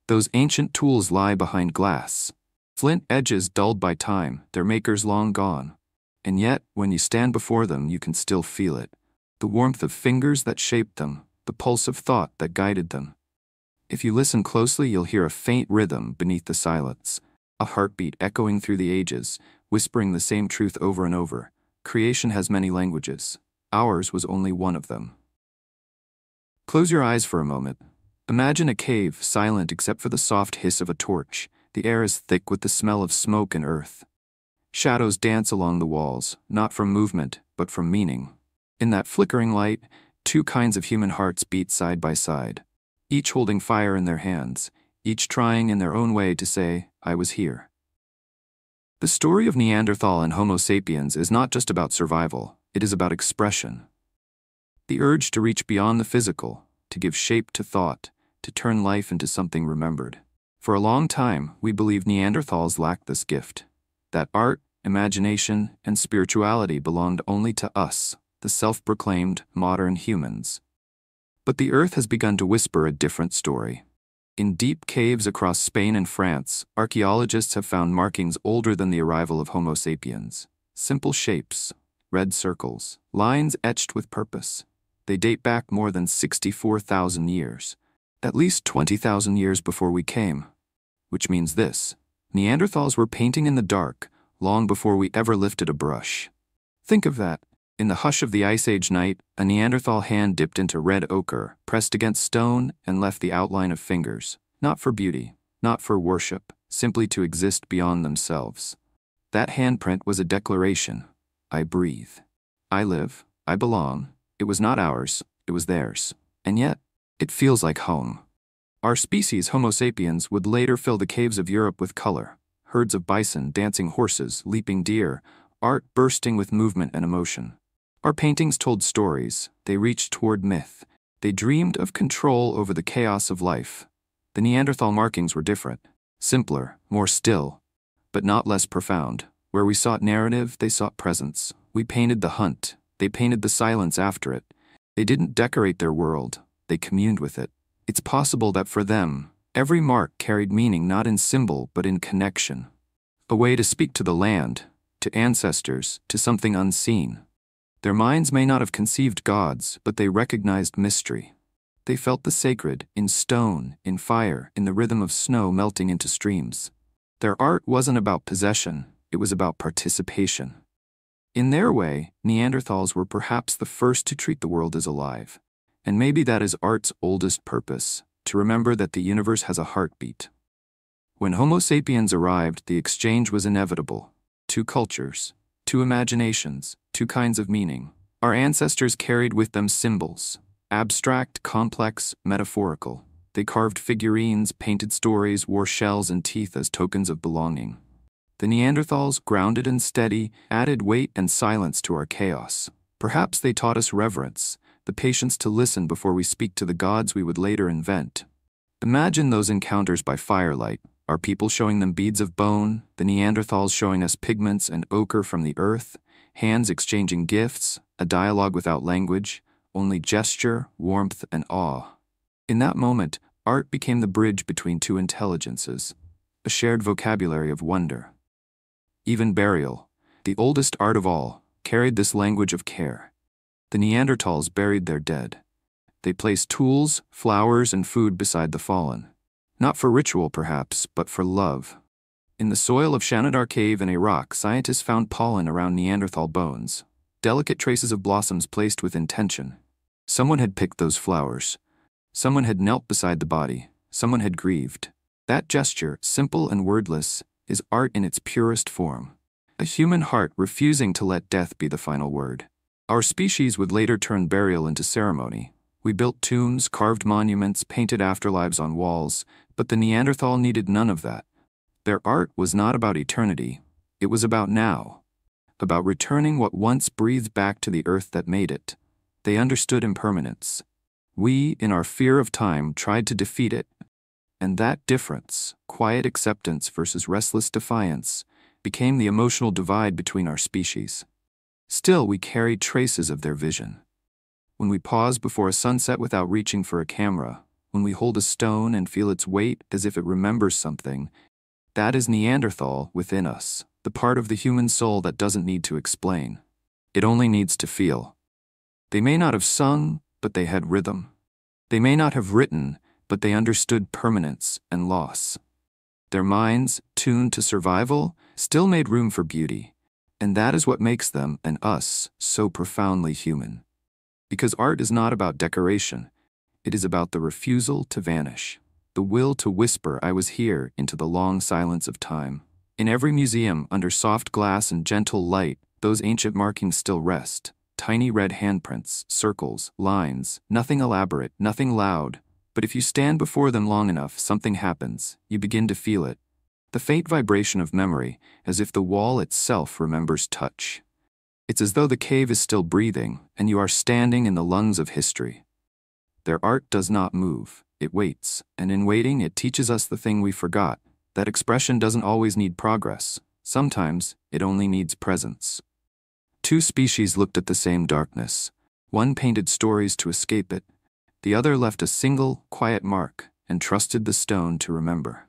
those ancient tools lie behind glass, flint edges dulled by time, their makers long gone. And yet, when you stand before them, you can still feel it. The warmth of fingers that shaped them, the pulse of thought that guided them. If you listen closely, you'll hear a faint rhythm beneath the silence, a heartbeat echoing through the ages, whispering the same truth over and over. Creation has many languages. Ours was only one of them. Close your eyes for a moment. Imagine a cave, silent except for the soft hiss of a torch. The air is thick with the smell of smoke and earth. Shadows dance along the walls, not from movement, but from meaning. In that flickering light, two kinds of human hearts beat side by side, each holding fire in their hands, each trying in their own way to say, I was here. The story of Neanderthal and Homo sapiens is not just about survival, it is about expression. The urge to reach beyond the physical, to give shape to thought, to turn life into something remembered. For a long time, we believed Neanderthals lacked this gift, that art, imagination, and spirituality belonged only to us, the self-proclaimed modern humans. But the earth has begun to whisper a different story. In deep caves across Spain and France, archaeologists have found markings older than the arrival of Homo sapiens. Simple shapes, red circles, lines etched with purpose. They date back more than 64,000 years, at least 20,000 years before we came. Which means this: Neanderthals were painting in the dark long before we ever lifted a brush. Think of that. In the hush of the Ice Age night, a Neanderthal hand dipped into red ochre, pressed against stone, and left the outline of fingers, not for beauty, not for worship, simply to exist beyond themselves. That handprint was a declaration. I breathe. I live. I belong. It was not ours, it was theirs. And yet, it feels like home. Our species, Homo sapiens, would later fill the caves of Europe with color. Herds of bison, dancing horses, leaping deer, art bursting with movement and emotion. Our paintings told stories, they reached toward myth. They dreamed of control over the chaos of life. The Neanderthal markings were different, simpler, more still, but not less profound. Where we sought narrative, they sought presence. We painted the hunt, they painted the silence after it. They didn't decorate their world, they communed with it. It's possible that for them, every mark carried meaning not in symbol but in connection. A way to speak to the land, to ancestors, to something unseen. Their minds may not have conceived gods, but they recognized mystery. They felt the sacred in stone, in fire, in the rhythm of snow melting into streams. Their art wasn't about possession, it was about participation. In their way, Neanderthals were perhaps the first to treat the world as alive. And maybe that is art's oldest purpose, to remember that the universe has a heartbeat. When Homo sapiens arrived, the exchange was inevitable. Two cultures, two imaginations, two kinds of meaning. Our ancestors carried with them symbols, abstract, complex, metaphorical. They carved figurines, painted stories, wore shells and teeth as tokens of belonging. The Neanderthals, grounded and steady, added weight and silence to our chaos. Perhaps they taught us reverence, the patience to listen before we speak to the gods we would later invent. Imagine those encounters by firelight, our people showing them beads of bone, the Neanderthals showing us pigments and ochre from the earth, hands exchanging gifts, a dialogue without language, only gesture, warmth, and awe. In that moment, art became the bridge between two intelligences, a shared vocabulary of wonder. Even burial, the oldest art of all, carried this language of care. The Neanderthals buried their dead. They placed tools, flowers, and food beside the fallen. Not for ritual, perhaps, but for love. In the soil of Shanidar Cave in Iraq, scientists found pollen around Neanderthal bones, delicate traces of blossoms placed with intention. Someone had picked those flowers. Someone had knelt beside the body. Someone had grieved. That gesture, simple and wordless, is art in its purest form. A human heart refusing to let death be the final word. Our species would later turn burial into ceremony. We built tombs, carved monuments, painted afterlives on walls, but the Neanderthal needed none of that. Their art was not about eternity. It was about now. About returning what once breathed back to the earth that made it. They understood impermanence. We, in our fear of time, tried to defeat it. And that difference, quiet acceptance versus restless defiance, became the emotional divide between our species. Still, we carried traces of their vision. When we pause before a sunset without reaching for a camera, when we hold a stone and feel its weight as if it remembers something, that is Neanderthal within us, the part of the human soul that doesn't need to explain. It only needs to feel. They may not have sung, but they had rhythm. They may not have written, but they understood permanence and loss. Their minds, tuned to survival, still made room for beauty. And that is what makes them, and us, so profoundly human. Because art is not about decoration. It is about the refusal to vanish. The will to whisper "I was here" into the long silence of time. In every museum, under soft glass and gentle light, those ancient markings still rest. Tiny red handprints, circles, lines, nothing elaborate, nothing loud. But if you stand before them long enough, something happens. You begin to feel it. The faint vibration of memory, as if the wall itself remembers touch. It's as though the cave is still breathing, and you are standing in the lungs of history. Their art does not move. It waits, and in waiting it teaches us the thing we forgot, that expression doesn't always need progress. Sometimes, it only needs presence. Two species looked at the same darkness. One painted stories to escape it. The other left a single, quiet mark, and trusted the stone to remember.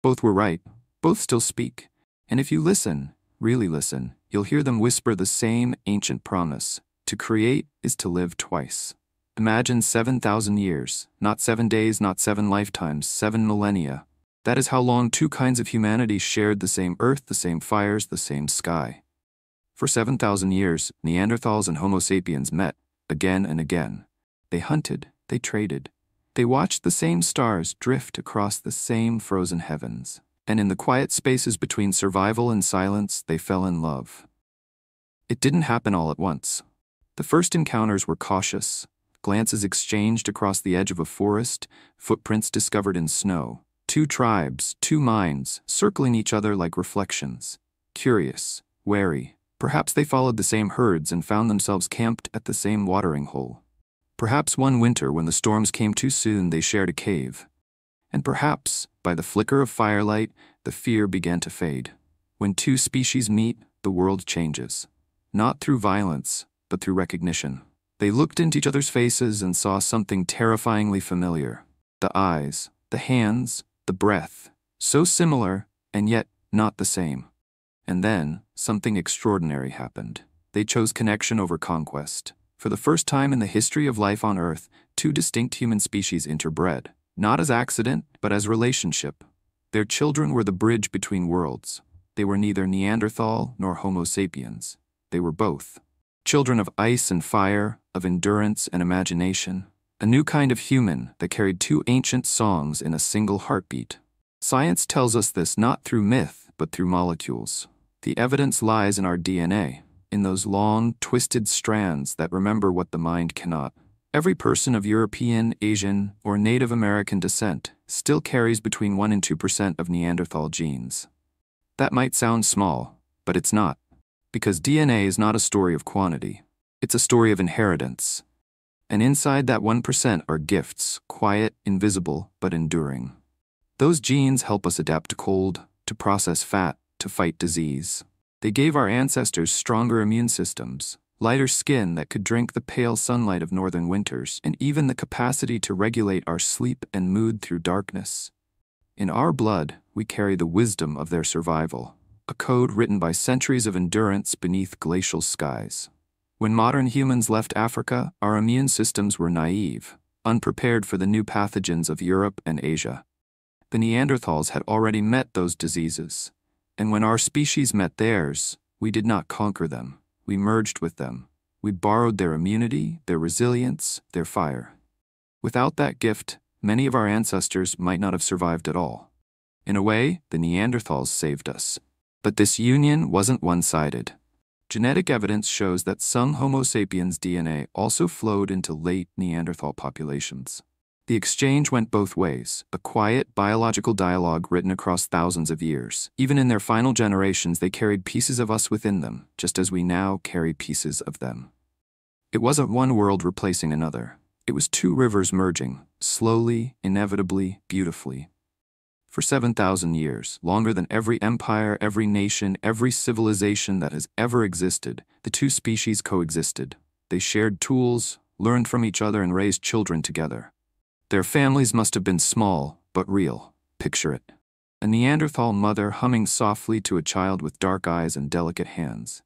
Both were right. Both still speak. And if you listen, really listen, you'll hear them whisper the same ancient promise. To create is to live twice. Imagine 7,000 years, not 7 days, not 7 lifetimes, 7 millennia. That is how long two kinds of humanity shared the same earth, the same fires, the same sky. For 7,000 years, Neanderthals and Homo sapiens met, again and again. They hunted, they traded. They watched the same stars drift across the same frozen heavens. And in the quiet spaces between survival and silence, they fell in love. It didn't happen all at once. The first encounters were cautious. Glances exchanged across the edge of a forest, footprints discovered in snow. Two tribes, two minds, circling each other like reflections. Curious, wary. Perhaps they followed the same herds and found themselves camped at the same watering hole. Perhaps one winter when the storms came too soon they shared a cave. And perhaps, by the flicker of firelight, the fear began to fade. When two species meet, the world changes. Not through violence, but through recognition. They looked into each other's faces and saw something terrifyingly familiar. The eyes, the hands, the breath. So similar, and yet not the same. And then, something extraordinary happened. They chose connection over conquest. For the first time in the history of life on Earth, two distinct human species interbred. Not as accident, but as relationship. Their children were the bridge between worlds. They were neither Neanderthal nor Homo sapiens. They were both. Children of ice and fire, of endurance and imagination. A new kind of human that carried two ancient songs in a single heartbeat. Science tells us this not through myth, but through molecules. The evidence lies in our DNA, in those long, twisted strands that remember what the mind cannot. Every person of European, Asian, or Native American descent still carries between 1 and 2% of Neanderthal genes. That might sound small, but it's not. Because DNA is not a story of quantity. It's a story of inheritance. And inside that 1% are gifts, quiet, invisible, but enduring. Those genes help us adapt to cold, to process fat, to fight disease. They gave our ancestors stronger immune systems, lighter skin that could drink the pale sunlight of northern winters, and even the capacity to regulate our sleep and mood through darkness. In our blood, we carry the wisdom of their survival, a code written by centuries of endurance beneath glacial skies. When modern humans left Africa, our immune systems were naive, unprepared for the new pathogens of Europe and Asia. The Neanderthals had already met those diseases, and when our species met theirs, we did not conquer them. We merged with them. We borrowed their immunity, their resilience, their fire. Without that gift, many of our ancestors might not have survived at all. In a way, the Neanderthals saved us. But this union wasn't one-sided. Genetic evidence shows that some Homo sapiens DNA also flowed into late Neanderthal populations. The exchange went both ways, a quiet, biological dialogue written across thousands of years. Even in their final generations, they carried pieces of us within them, just as we now carry pieces of them. It wasn't one world replacing another. It was two rivers merging, slowly, inevitably, beautifully. For 7,000 years, longer than every empire, every nation, every civilization that has ever existed, the two species coexisted. They shared tools, learned from each other, and raised children together. Their families must have been small, but real. Picture it. A Neanderthal mother humming softly to a child with dark eyes and delicate hands.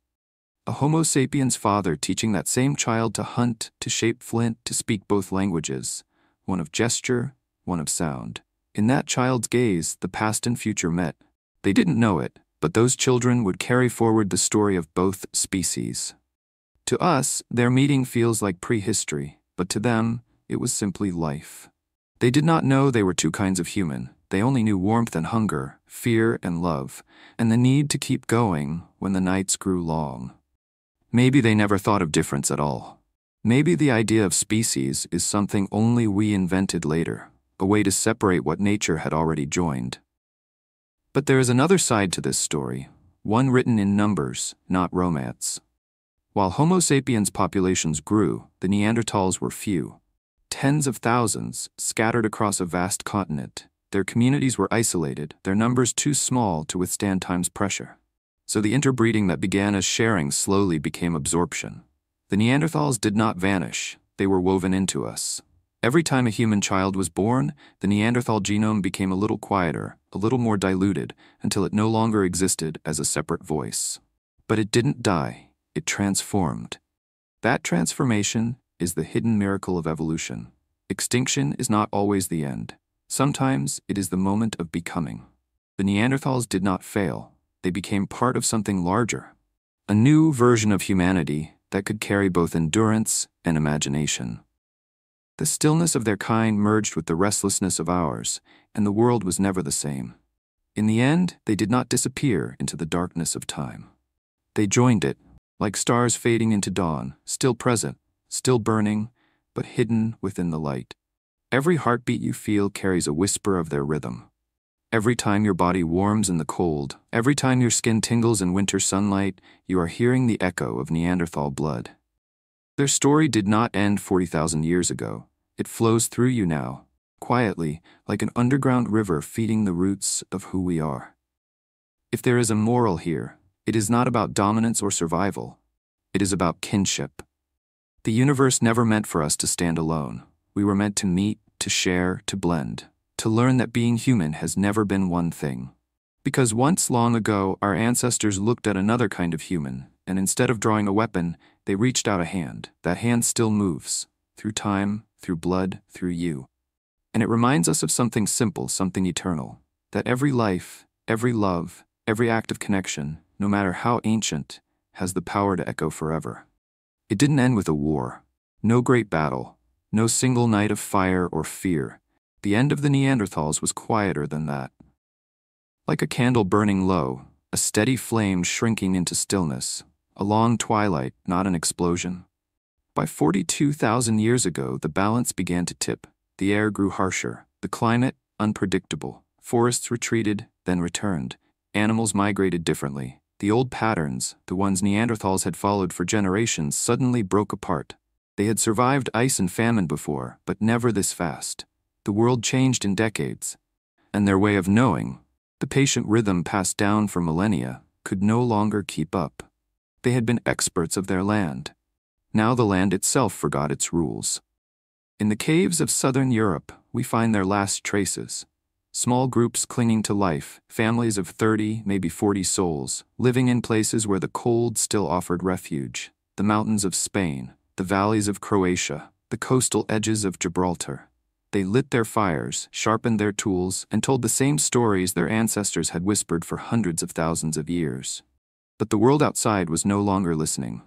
A Homo sapiens father teaching that same child to hunt, to shape flint, to speak both languages, one of gesture, one of sound. In that child's gaze, the past and future met. They didn't know it, but those children would carry forward the story of both species. To us, their meeting feels like prehistory, but to them, it was simply life. They did not know they were two kinds of human. They only knew warmth and hunger, fear and love, and the need to keep going when the nights grew long. Maybe they never thought of difference at all. Maybe the idea of species is something only we invented later, a way to separate what nature had already joined. But there is another side to this story, one written in numbers, not romance. While Homo sapiens populations grew, the Neanderthals were few. Tens of thousands, scattered across a vast continent. Their communities were isolated, their numbers too small to withstand time's pressure. So the interbreeding that began as sharing slowly became absorption. The Neanderthals did not vanish, they were woven into us. Every time a human child was born, the Neanderthal genome became a little quieter, a little more diluted, until it no longer existed as a separate voice. But it didn't die, it transformed. That transformation is the hidden miracle of evolution. Extinction is not always the end. Sometimes it is the moment of becoming. The Neanderthals did not fail. They became part of something larger. A new version of humanity that could carry both endurance and imagination. The stillness of their kind merged with the restlessness of ours, and the world was never the same. In the end, they did not disappear into the darkness of time. They joined it, like stars fading into dawn, still present, still burning, but hidden within the light. Every heartbeat you feel carries a whisper of their rhythm. Every time your body warms in the cold, every time your skin tingles in winter sunlight, you are hearing the echo of Neanderthal blood. Their story did not end 40,000 years ago. It flows through you now, quietly, like an underground river feeding the roots of who we are. If there is a moral here, it is not about dominance or survival. It is about kinship. The universe never meant for us to stand alone. We were meant to meet, to share, to blend, to learn that being human has never been one thing. Because once long ago, our ancestors looked at another kind of human, and instead of drawing a weapon, they reached out a hand. That hand still moves, through time, through blood, through you. And it reminds us of something simple, something eternal, that every life, every love, Every act of connection, no matter how ancient, has the power to echo forever. It didn't end with a war. No great battle. No single night of fire or fear. The end of the Neanderthals was quieter than that. Like a candle burning low, a steady flame shrinking into stillness, a long twilight, not an explosion. By 42,000 years ago, the balance began to tip. The air grew harsher, the climate unpredictable. Forests retreated, then returned. Animals migrated differently. The old patterns, the ones Neanderthals had followed for generations, suddenly broke apart. They had survived ice and famine before, but never this fast. The world changed in decades, and their way of knowing, the patient rhythm passed down for millennia, could no longer keep up. They had been experts of their land. Now the land itself forgot its rules. In the caves of southern Europe, we find their last traces. Small groups clinging to life, families of 30, maybe 40 souls, living in places where the cold still offered refuge. The mountains of Spain, the valleys of Croatia, the coastal edges of Gibraltar. They lit their fires, sharpened their tools, and told the same stories their ancestors had whispered for hundreds of thousands of years. But the world outside was no longer listening.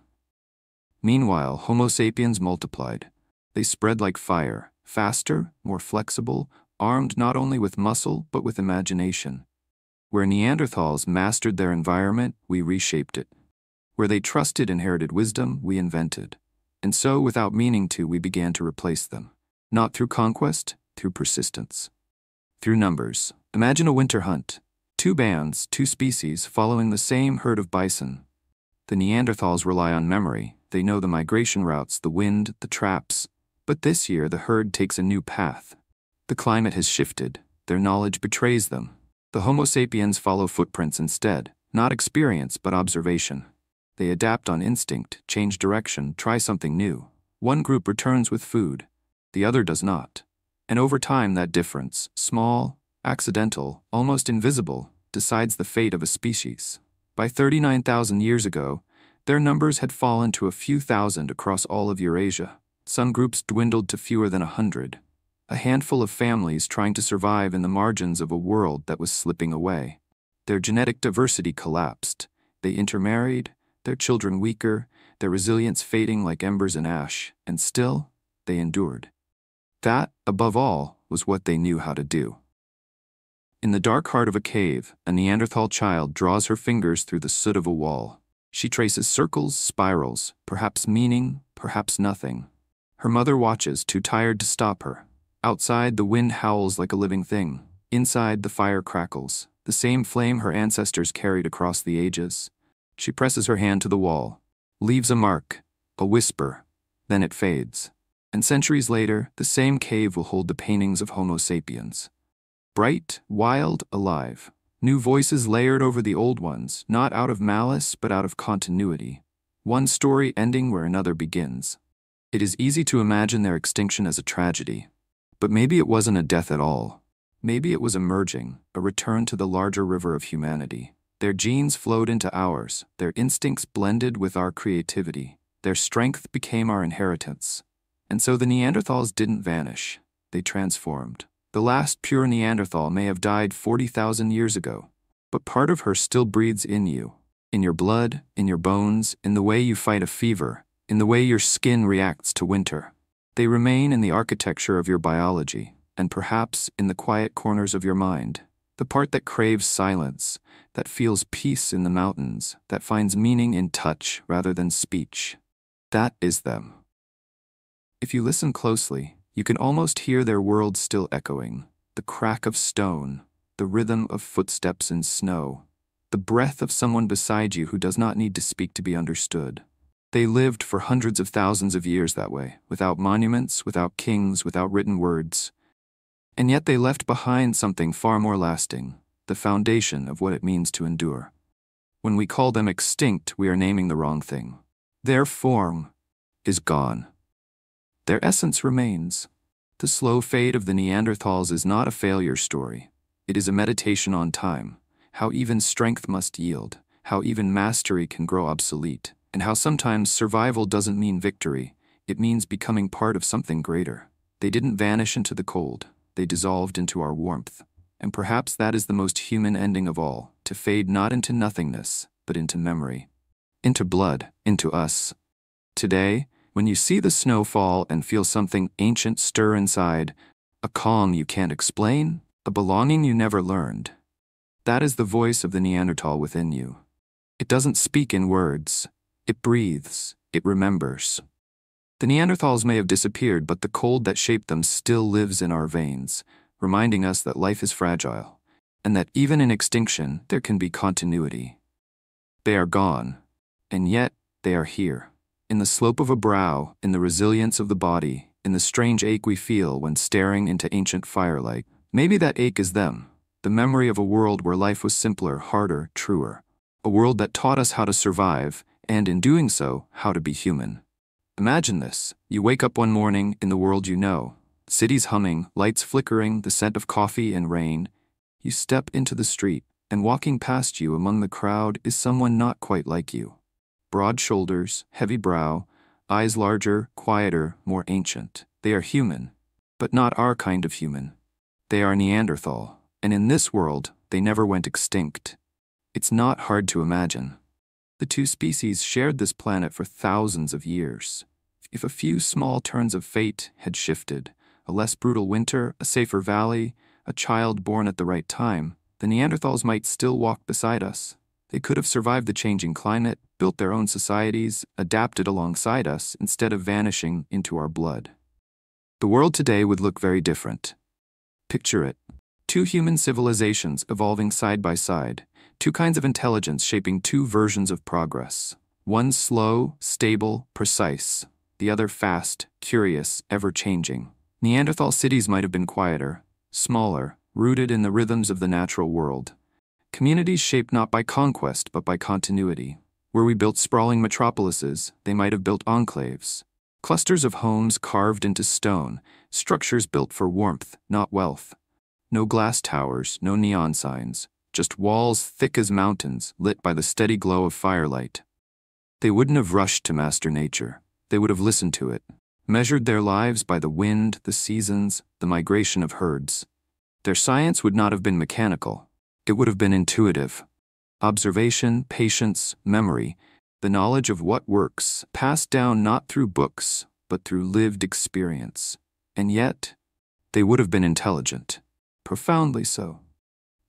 Meanwhile, Homo sapiens multiplied. They spread like fire, faster, more flexible, armed not only with muscle but with imagination. Where Neanderthals mastered their environment, we reshaped it. Where they trusted inherited wisdom, we invented. And so, without meaning to, we began to replace them. Not through conquest, through persistence. Through numbers. Imagine a winter hunt. 2 bands, 2 species, following the same herd of bison. The Neanderthals rely on memory. They know the migration routes, the wind, the traps. But this year, the herd takes a new path. The climate has shifted. Their knowledge betrays them. The Homo sapiens follow footprints instead, not experience but observation. They adapt on instinct, change direction, try something new. One group returns with food. The other does not. And over time, that difference, small, accidental, almost invisible, decides the fate of a species. By 39,000 years ago, their numbers had fallen to a few thousand across all of Eurasia. Some groups dwindled to fewer than 100. A handful of families trying to survive in the margins of a world that was slipping away. Their genetic diversity collapsed. They intermarried, their children weaker, their resilience fading like embers in ash, and still, they endured. That, above all, was what they knew how to do. In the dark heart of a cave, a Neanderthal child draws her fingers through the soot of a wall. She traces circles, spirals, perhaps meaning, perhaps nothing. Her mother watches, too tired to stop her. Outside, the wind howls like a living thing. Inside, the fire crackles, the same flame her ancestors carried across the ages. She presses her hand to the wall, leaves a mark, a whisper, then it fades. And centuries later, the same cave will hold the paintings of Homo sapiens. Bright, wild, alive. New voices layered over the old ones, not out of malice but out of continuity. One story ending where another begins. It is easy to imagine their extinction as a tragedy. But maybe it wasn't a death at all. Maybe it was a merging, a return to the larger river of humanity. Their genes flowed into ours, their instincts blended with our creativity. Their strength became our inheritance. And so the Neanderthals didn't vanish. They transformed. The last pure Neanderthal may have died 40,000 years ago, but part of her still breathes in you. In your blood, in your bones, in the way you fight a fever, in the way your skin reacts to winter. They remain in the architecture of your biology, and perhaps in the quiet corners of your mind, the part that craves silence, that feels peace in the mountains, that finds meaning in touch rather than speech. That is them. If you listen closely, you can almost hear their world still echoing, the crack of stone, the rhythm of footsteps in snow, the breath of someone beside you who does not need to speak to be understood. They lived for hundreds of thousands of years that way, without monuments, without kings, without written words. And yet they left behind something far more lasting, the foundation of what it means to endure. When we call them extinct, we are naming the wrong thing. Their form is gone. Their essence remains. The slow fade of the Neanderthals is not a failure story. It is a meditation on time, how even strength must yield, how even mastery can grow obsolete, and how sometimes survival doesn't mean victory, it means becoming part of something greater. They didn't vanish into the cold, they dissolved into our warmth. And perhaps that is the most human ending of all, to fade not into nothingness, but into memory. Into blood, into us. Today, when you see the snow fall and feel something ancient stir inside, a calm you can't explain, a belonging you never learned, that is the voice of the Neanderthal within you. It doesn't speak in words. It breathes. It remembers. The Neanderthals may have disappeared, but the cold that shaped them still lives in our veins, reminding us that life is fragile, and that even in extinction there can be continuity. They are gone, and yet they are here. In the slope of a brow, in the resilience of the body, in the strange ache we feel when staring into ancient firelight. Maybe that ache is them, the memory of a world where life was simpler, harder, truer. A world that taught us how to survive, and in doing so, how to be human. Imagine this. You wake up one morning in the world you know. Cities humming, lights flickering, the scent of coffee and rain. You step into the street, and walking past you among the crowd is someone not quite like you. Broad shoulders, heavy brow, eyes larger, quieter, more ancient. They are human, but not our kind of human. They are Neanderthal, and in this world, they never went extinct. It's not hard to imagine. The two species shared this planet for thousands of years. If a few small turns of fate had shifted, a less brutal winter, a safer valley, a child born at the right time, the Neanderthals might still walk beside us. They could have survived the changing climate, built their own societies, adapted alongside us instead of vanishing into our blood. The world today would look very different. Picture it. Two human civilizations evolving side by side, two kinds of intelligence shaping two versions of progress. One slow, stable, precise, the other fast, curious, ever-changing. Neanderthal cities might have been quieter, smaller, rooted in the rhythms of the natural world. Communities shaped not by conquest but by continuity. Where we built sprawling metropolises, they might have built enclaves. Clusters of homes carved into stone, structures built for warmth, not wealth. No glass towers, no neon signs, just walls thick as mountains, lit by the steady glow of firelight. They wouldn't have rushed to master nature. They would have listened to it, measured their lives by the wind, the seasons, the migration of herds. Their science would not have been mechanical. It would have been intuitive. Observation, patience, memory, the knowledge of what works, passed down not through books, but through lived experience. And yet, they would have been intelligent. Profoundly so.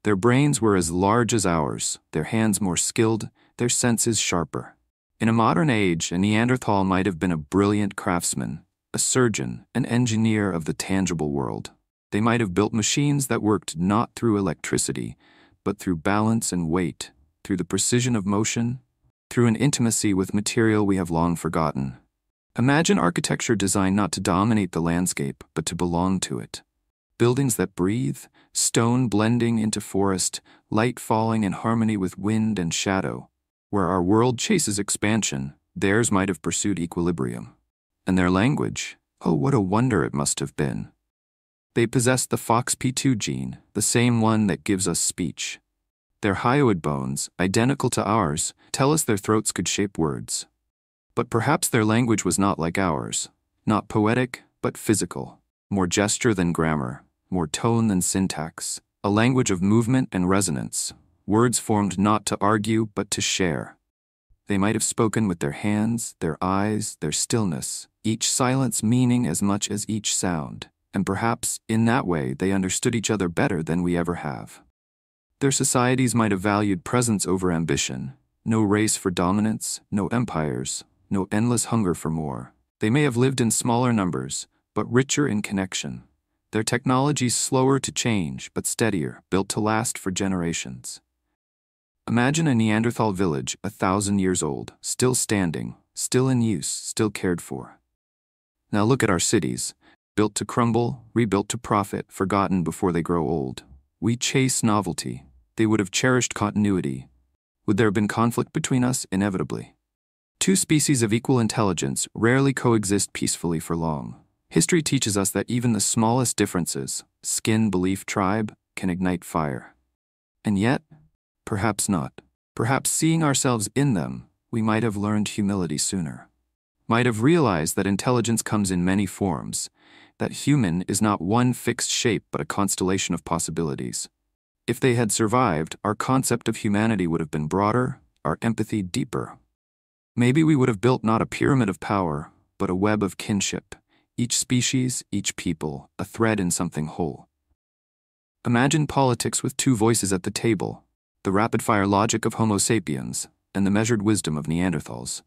Their brains were as large as ours, their hands more skilled, their senses sharper. In a modern age, a Neanderthal might have been a brilliant craftsman, a surgeon, an engineer of the tangible world. They might have built machines that worked not through electricity, but through balance and weight, through the precision of motion, through an intimacy with material we have long forgotten. Imagine architecture designed not to dominate the landscape, but to belong to it. Buildings that breathe, stone blending into forest, light falling in harmony with wind and shadow. Where our world chases expansion, theirs might have pursued equilibrium. And their language, oh, what a wonder it must have been. They possessed the FOXP2 gene, the same one that gives us speech. Their hyoid bones, identical to ours, tell us their throats could shape words. But perhaps their language was not like ours, not poetic, but physical, more gesture than grammar, more tone than syntax, a language of movement and resonance, words formed not to argue but to share. They might have spoken with their hands, their eyes, their stillness, each silence meaning as much as each sound, and perhaps, in that way, they understood each other better than we ever have. Their societies might have valued presence over ambition, no race for dominance, no empires, no endless hunger for more. They may have lived in smaller numbers, but richer in connection. Their technologies slower to change, but steadier, built to last for generations. Imagine a Neanderthal village 1,000 years old, still standing, still in use, still cared for. Now look at our cities, built to crumble, rebuilt to profit, forgotten before they grow old. We chase novelty. They would have cherished continuity. Would there have been conflict between us? Inevitably. Two species of equal intelligence rarely coexist peacefully for long. History teaches us that even the smallest differences, skin, belief, tribe, can ignite fire. And yet, perhaps not. Perhaps seeing ourselves in them, we might have learned humility sooner. Might have realized that intelligence comes in many forms, that human is not one fixed shape but a constellation of possibilities. If they had survived, our concept of humanity would have been broader, our empathy deeper. Maybe we would have built not a pyramid of power, but a web of kinship, each species, each people, a thread in something whole. Imagine politics with two voices at the table, the rapid-fire logic of Homo sapiens and the measured wisdom of Neanderthals.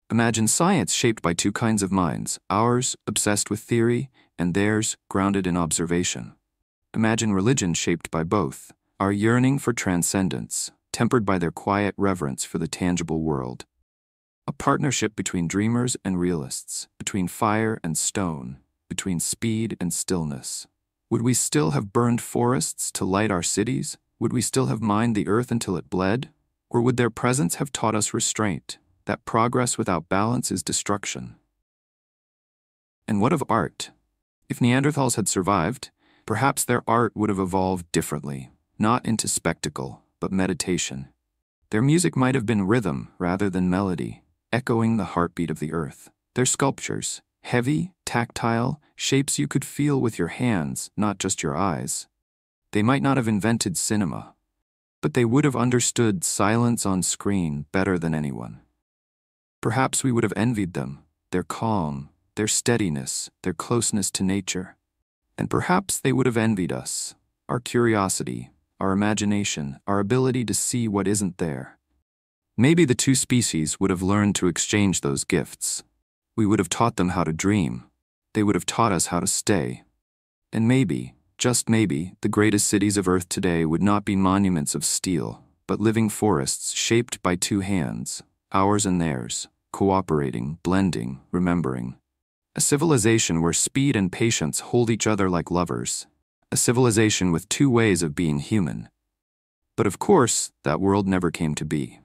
Imagine science shaped by two kinds of minds, ours, obsessed with theory, and theirs, grounded in observation. Imagine religion shaped by both, our yearning for transcendence, tempered by their quiet reverence for the tangible world. A partnership between dreamers and realists, between fire and stone, between speed and stillness. Would we still have burned forests to light our cities? Would we still have mined the earth until it bled? Or would their presence have taught us restraint, that progress without balance is destruction? And what of art? If Neanderthals had survived, perhaps their art would have evolved differently, not into spectacle, but meditation. Their music might have been rhythm rather than melody, echoing the heartbeat of the earth. Their sculptures, heavy, tactile, shapes you could feel with your hands, not just your eyes. They might not have invented cinema, but they would have understood silence on screen better than anyone. Perhaps we would have envied them, their calm, their steadiness, their closeness to nature. And perhaps they would have envied us, our curiosity, our imagination, our ability to see what isn't there. Maybe the two species would have learned to exchange those gifts. We would have taught them how to dream. They would have taught us how to stay. And maybe, just maybe, the greatest cities of Earth today would not be monuments of steel, but living forests shaped by two hands, ours and theirs, cooperating, blending, remembering. A civilization where speed and patience hold each other like lovers. A civilization with two ways of being human. But of course, that world never came to be.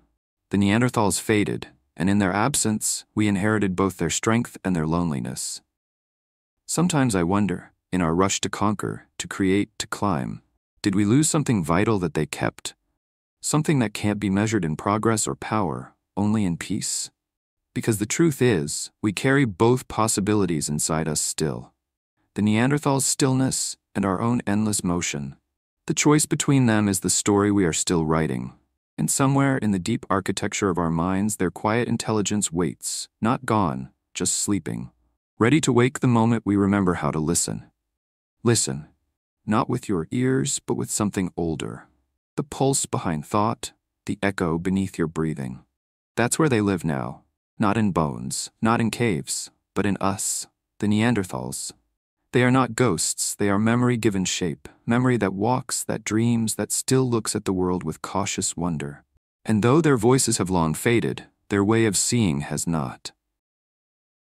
The Neanderthals faded, and in their absence, we inherited both their strength and their loneliness. Sometimes I wonder, in our rush to conquer, to create, to climb, did we lose something vital that they kept? Something that can't be measured in progress or power, only in peace? Because the truth is, we carry both possibilities inside us still. The Neanderthals' stillness and our own endless motion. The choice between them is the story we are still writing. And somewhere in the deep architecture of our minds, their quiet intelligence waits, not gone, just sleeping, ready to wake the moment we remember how to listen. Listen, not with your ears, but with something older. The pulse behind thought, the echo beneath your breathing. That's where they live now, not in bones, not in caves, but in us, the Neanderthals. They are not ghosts, they are memory given shape, memory that walks, that dreams, that still looks at the world with cautious wonder. And though their voices have long faded, their way of seeing has not.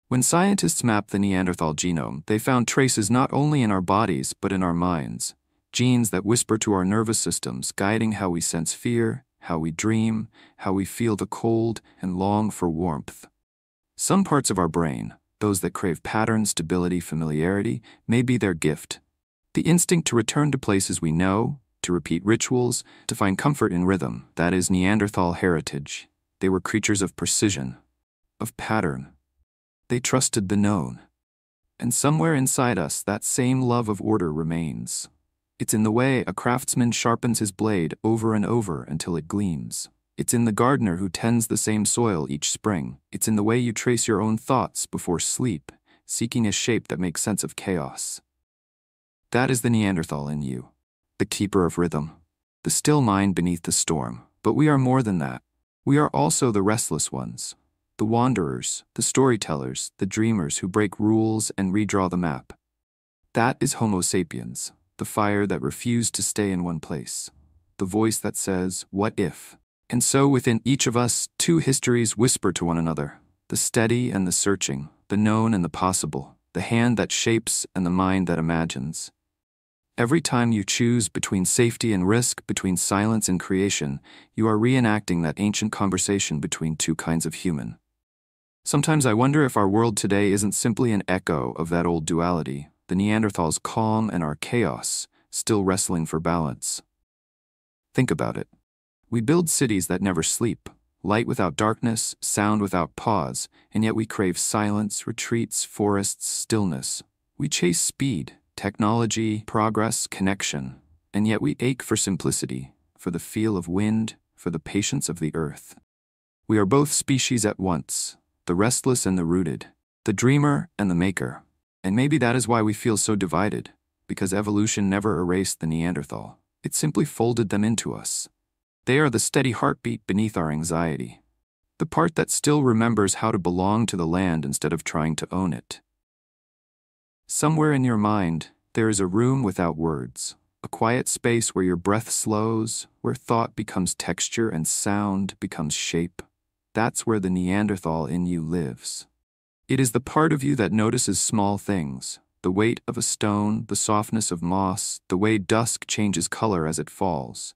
When scientists mapped the Neanderthal genome, they found traces not only in our bodies but in our minds, genes that whisper to our nervous systems, guiding how we sense fear, how we dream, how we feel the cold and long for warmth. Some parts of our brain, those that crave pattern, stability, familiarity, may be their gift. The instinct to return to places we know, to repeat rituals, to find comfort in rhythm, that is Neanderthal heritage. They were creatures of precision, of pattern. They trusted the known. And somewhere inside us, that same love of order remains. It's in the way a craftsman sharpens his blade over and over until it gleams. It's in the gardener who tends the same soil each spring. It's in the way you trace your own thoughts before sleep, seeking a shape that makes sense of chaos. That is the Neanderthal in you, the keeper of rhythm, the still mind beneath the storm. But we are more than that. We are also the restless ones, the wanderers, the storytellers, the dreamers who break rules and redraw the map. That is Homo sapiens, the fire that refused to stay in one place, the voice that says, "What if?" And so within each of us, two histories whisper to one another, the steady and the searching, the known and the possible, the hand that shapes and the mind that imagines. Every time you choose between safety and risk, between silence and creation, you are reenacting that ancient conversation between two kinds of human. Sometimes I wonder if our world today isn't simply an echo of that old duality, the Neanderthals' calm and our chaos, still wrestling for balance. Think about it. We build cities that never sleep, light without darkness, sound without pause, and yet we crave silence, retreats, forests, stillness. We chase speed, technology, progress, connection. and yet we ache for simplicity, for the feel of wind, for the patience of the earth. We are both species at once, the restless and the rooted, the dreamer and the maker. And maybe that is why we feel so divided, because evolution never erased the Neanderthal. It simply folded them into us. They are the steady heartbeat beneath our anxiety, the part that still remembers how to belong to the land instead of trying to own it. Somewhere in your mind, there is a room without words, a quiet space where your breath slows, where thought becomes texture and sound becomes shape. That's where the Neanderthal in you lives. It is the part of you that notices small things, the weight of a stone, the softness of moss, the way dusk changes color as it falls.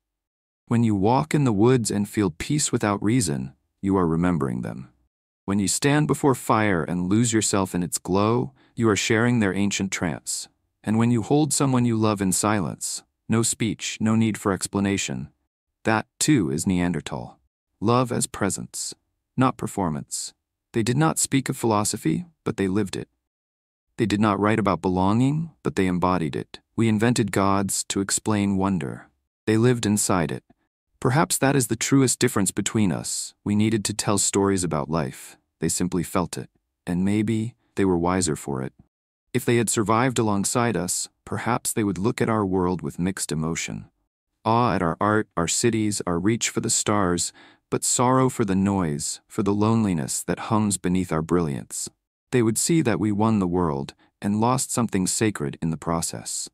When you walk in the woods and feel peace without reason, you are remembering them. When you stand before fire and lose yourself in its glow, you are sharing their ancient trance. And when you hold someone you love in silence, no speech, no need for explanation, that, too, is Neanderthal. Love as presence, not performance. They did not speak of philosophy, but they lived it. They did not write about belonging, but they embodied it. We invented gods to explain wonder. They lived inside it. Perhaps that is the truest difference between us. We needed to tell stories about life. They simply felt it, and maybe they were wiser for it. If they had survived alongside us, perhaps they would look at our world with mixed emotion. Awe at our art, our cities, our reach for the stars, but sorrow for the noise, for the loneliness that hums beneath our brilliance. They would see that we won the world and lost something sacred in the process.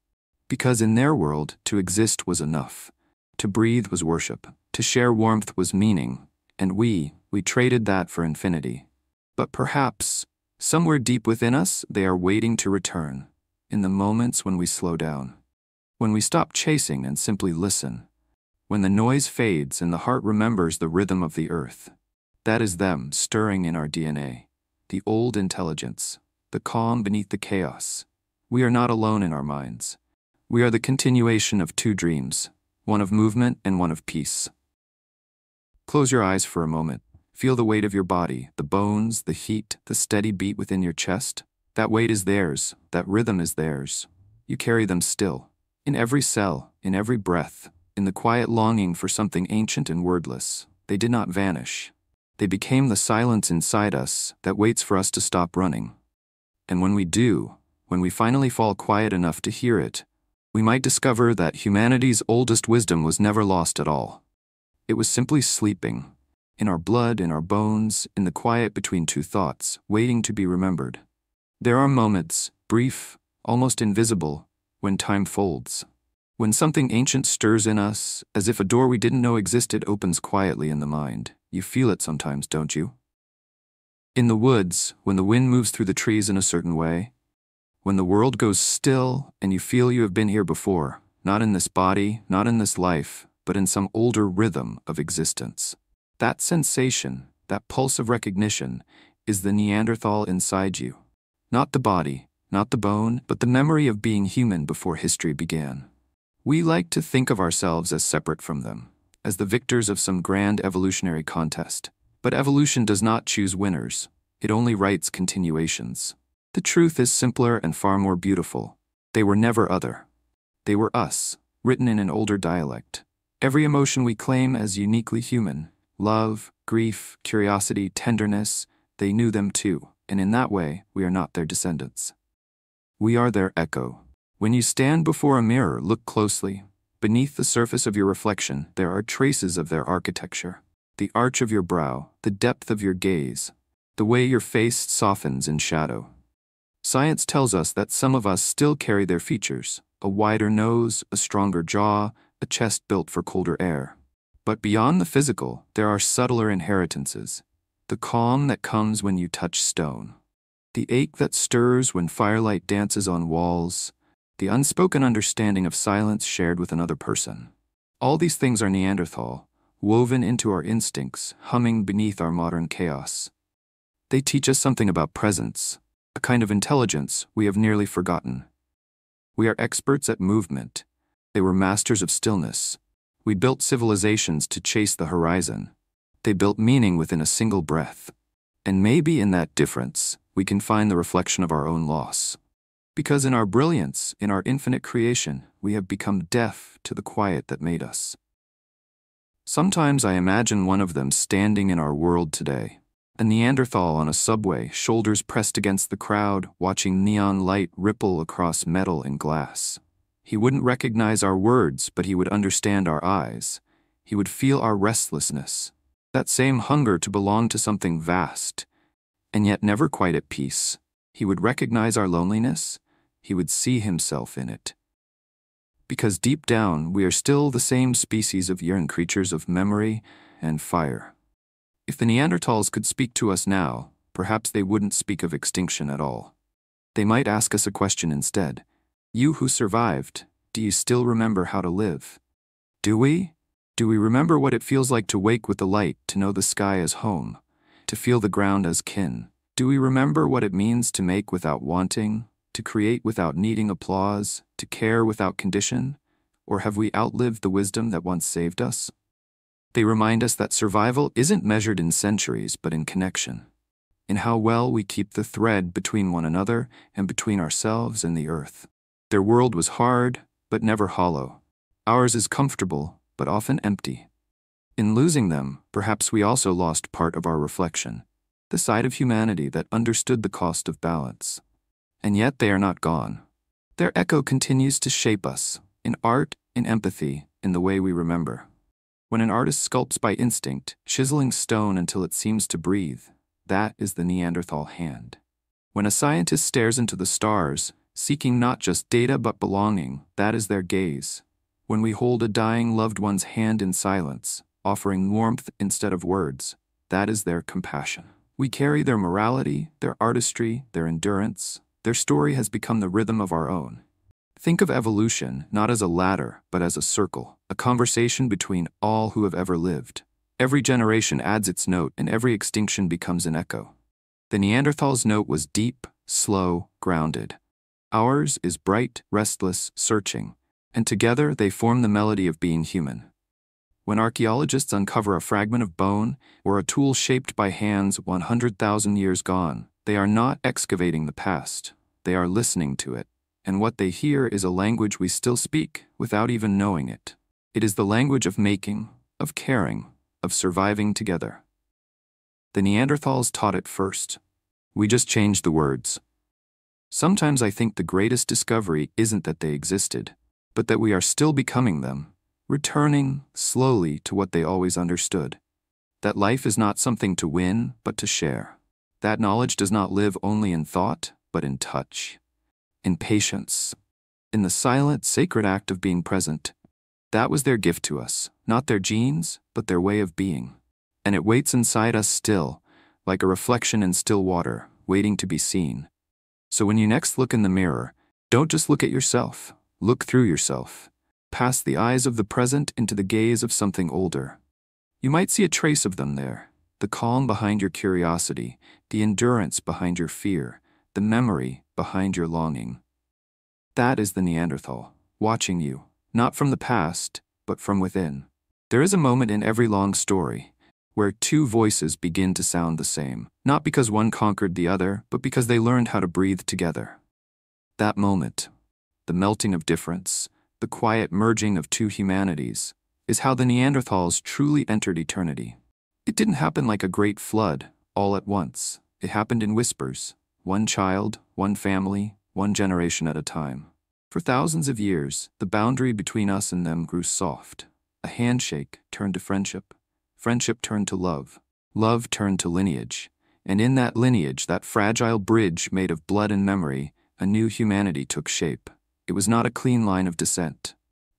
Because in their world, to exist was enough. To breathe was worship. To share warmth was meaning. And we traded that for infinity. But perhaps, somewhere deep within us, they are waiting to return. In the moments when we slow down. When we stop chasing and simply listen. When the noise fades and the heart remembers the rhythm of the earth. That is them stirring in our DNA. The old intelligence. The calm beneath the chaos. We are not alone in our minds. We are the continuation of two dreams. One of movement and one of peace. Close your eyes for a moment. Feel the weight of your body, the bones, the heat, the steady beat within your chest. That weight is theirs. That rhythm is theirs. You carry them still. In every cell, in every breath, in the quiet longing for something ancient and wordless. They did not vanish. They became the silence inside us that waits for us to stop running. And when we do, when we finally fall quiet enough to hear it, we might discover that humanity's oldest wisdom was never lost at all. It was simply sleeping, in our blood, in our bones, in the quiet between two thoughts, waiting to be remembered. There are moments, brief, almost invisible, when time folds. When something ancient stirs in us, as if a door we didn't know existed opens quietly in the mind. You feel it sometimes, don't you? In the woods, when the wind moves through the trees in a certain way, when the world goes still and you feel you have been here before, not in this body, not in this life, but in some older rhythm of existence. That sensation, that pulse of recognition, is the Neanderthal inside you. Not the body, not the bone, but the memory of being human before history began. We like to think of ourselves as separate from them, as the victors of some grand evolutionary contest. But evolution does not choose winners. It only writes continuations. The truth is simpler and far more beautiful. They were never other. They were us, written in an older dialect. Every emotion we claim as uniquely human, love, grief, curiosity, tenderness, they knew them too, and in that way, we are not their descendants. We are their echo. When you stand before a mirror, look closely. Beneath the surface of your reflection, there are traces of their architecture. The arch of your brow, the depth of your gaze, the way your face softens in shadow. Science tells us that some of us still carry their features, a wider nose, a stronger jaw, a chest built for colder air. But beyond the physical, there are subtler inheritances. The calm that comes when you touch stone. The ache that stirs when firelight dances on walls. The unspoken understanding of silence shared with another person. All these things are Neanderthal, woven into our instincts, humming beneath our modern chaos. They teach us something about presence, a kind of intelligence we have nearly forgotten. We are experts at movement. They were masters of stillness. We built civilizations to chase the horizon. They built meaning within a single breath. And maybe in that difference, we can find the reflection of our own loss. Because in our brilliance, in our infinite creation, we have become deaf to the quiet that made us. Sometimes I imagine one of them standing in our world today. A Neanderthal on a subway, shoulders pressed against the crowd, watching neon light ripple across metal and glass. He wouldn't recognize our words, but he would understand our eyes. He would feel our restlessness, that same hunger to belong to something vast, and yet never quite at peace. He would recognize our loneliness. He would see himself in it. Because deep down, we are still the same species of yearning creatures of memory and fire. If the Neanderthals could speak to us now, perhaps they wouldn't speak of extinction at all. They might ask us a question instead. You who survived, do you still remember how to live? Do we? Do we remember what it feels like to wake with the light, to know the sky as home, to feel the ground as kin? Do we remember what it means to make without wanting, to create without needing applause, to care without condition? Or have we outlived the wisdom that once saved us? They remind us that survival isn't measured in centuries, but in connection, in how well we keep the thread between one another and between ourselves and the earth. Their world was hard, but never hollow. Ours is comfortable, but often empty. In losing them, perhaps we also lost part of our reflection, the side of humanity that understood the cost of balance. And yet they are not gone. Their echo continues to shape us, in art, in empathy, in the way we remember. When an artist sculpts by instinct, chiseling stone until it seems to breathe, that is the Neanderthal hand. When a scientist stares into the stars, seeking not just data but belonging, that is their gaze. When we hold a dying loved one's hand in silence, offering warmth instead of words, that is their compassion. We carry their morality, their artistry, their endurance. Their story has become the rhythm of our own. Think of evolution not as a ladder, but as a circle, a conversation between all who have ever lived. Every generation adds its note, and every extinction becomes an echo. The Neanderthal's note was deep, slow, grounded. Ours is bright, restless, searching, and together they form the melody of being human. When archaeologists uncover a fragment of bone or a tool shaped by hands 100,000 years gone, they are not excavating the past, they are listening to it, and what they hear is a language we still speak without even knowing it. It is the language of making, of caring, of surviving together. The Neanderthals taught it first. We just changed the words. Sometimes I think the greatest discovery isn't that they existed, but that we are still becoming them, returning slowly to what they always understood. That life is not something to win, but to share. That knowledge does not live only in thought, but in touch, in patience, in the silent, sacred act of being present. That was their gift to us, not their genes, but their way of being. And it waits inside us still, like a reflection in still water, waiting to be seen. So when you next look in the mirror, don't just look at yourself, look through yourself. Past the eyes of the present into the gaze of something older. You might see a trace of them there, the calm behind your curiosity, the endurance behind your fear, the memory behind your longing. That is the Neanderthal, watching you, not from the past, but from within. There is a moment in every long story where two voices begin to sound the same, not because one conquered the other, but because they learned how to breathe together. That moment, the melting of difference, the quiet merging of two humanities, is how the Neanderthals truly entered eternity. It didn't happen like a great flood, all at once. It happened in whispers, one child, one family, one generation at a time. For thousands of years, the boundary between us and them grew soft. A handshake turned to friendship, friendship turned to love, love turned to lineage, and in that lineage, that fragile bridge made of blood and memory, a new humanity took shape. It was not a clean line of descent.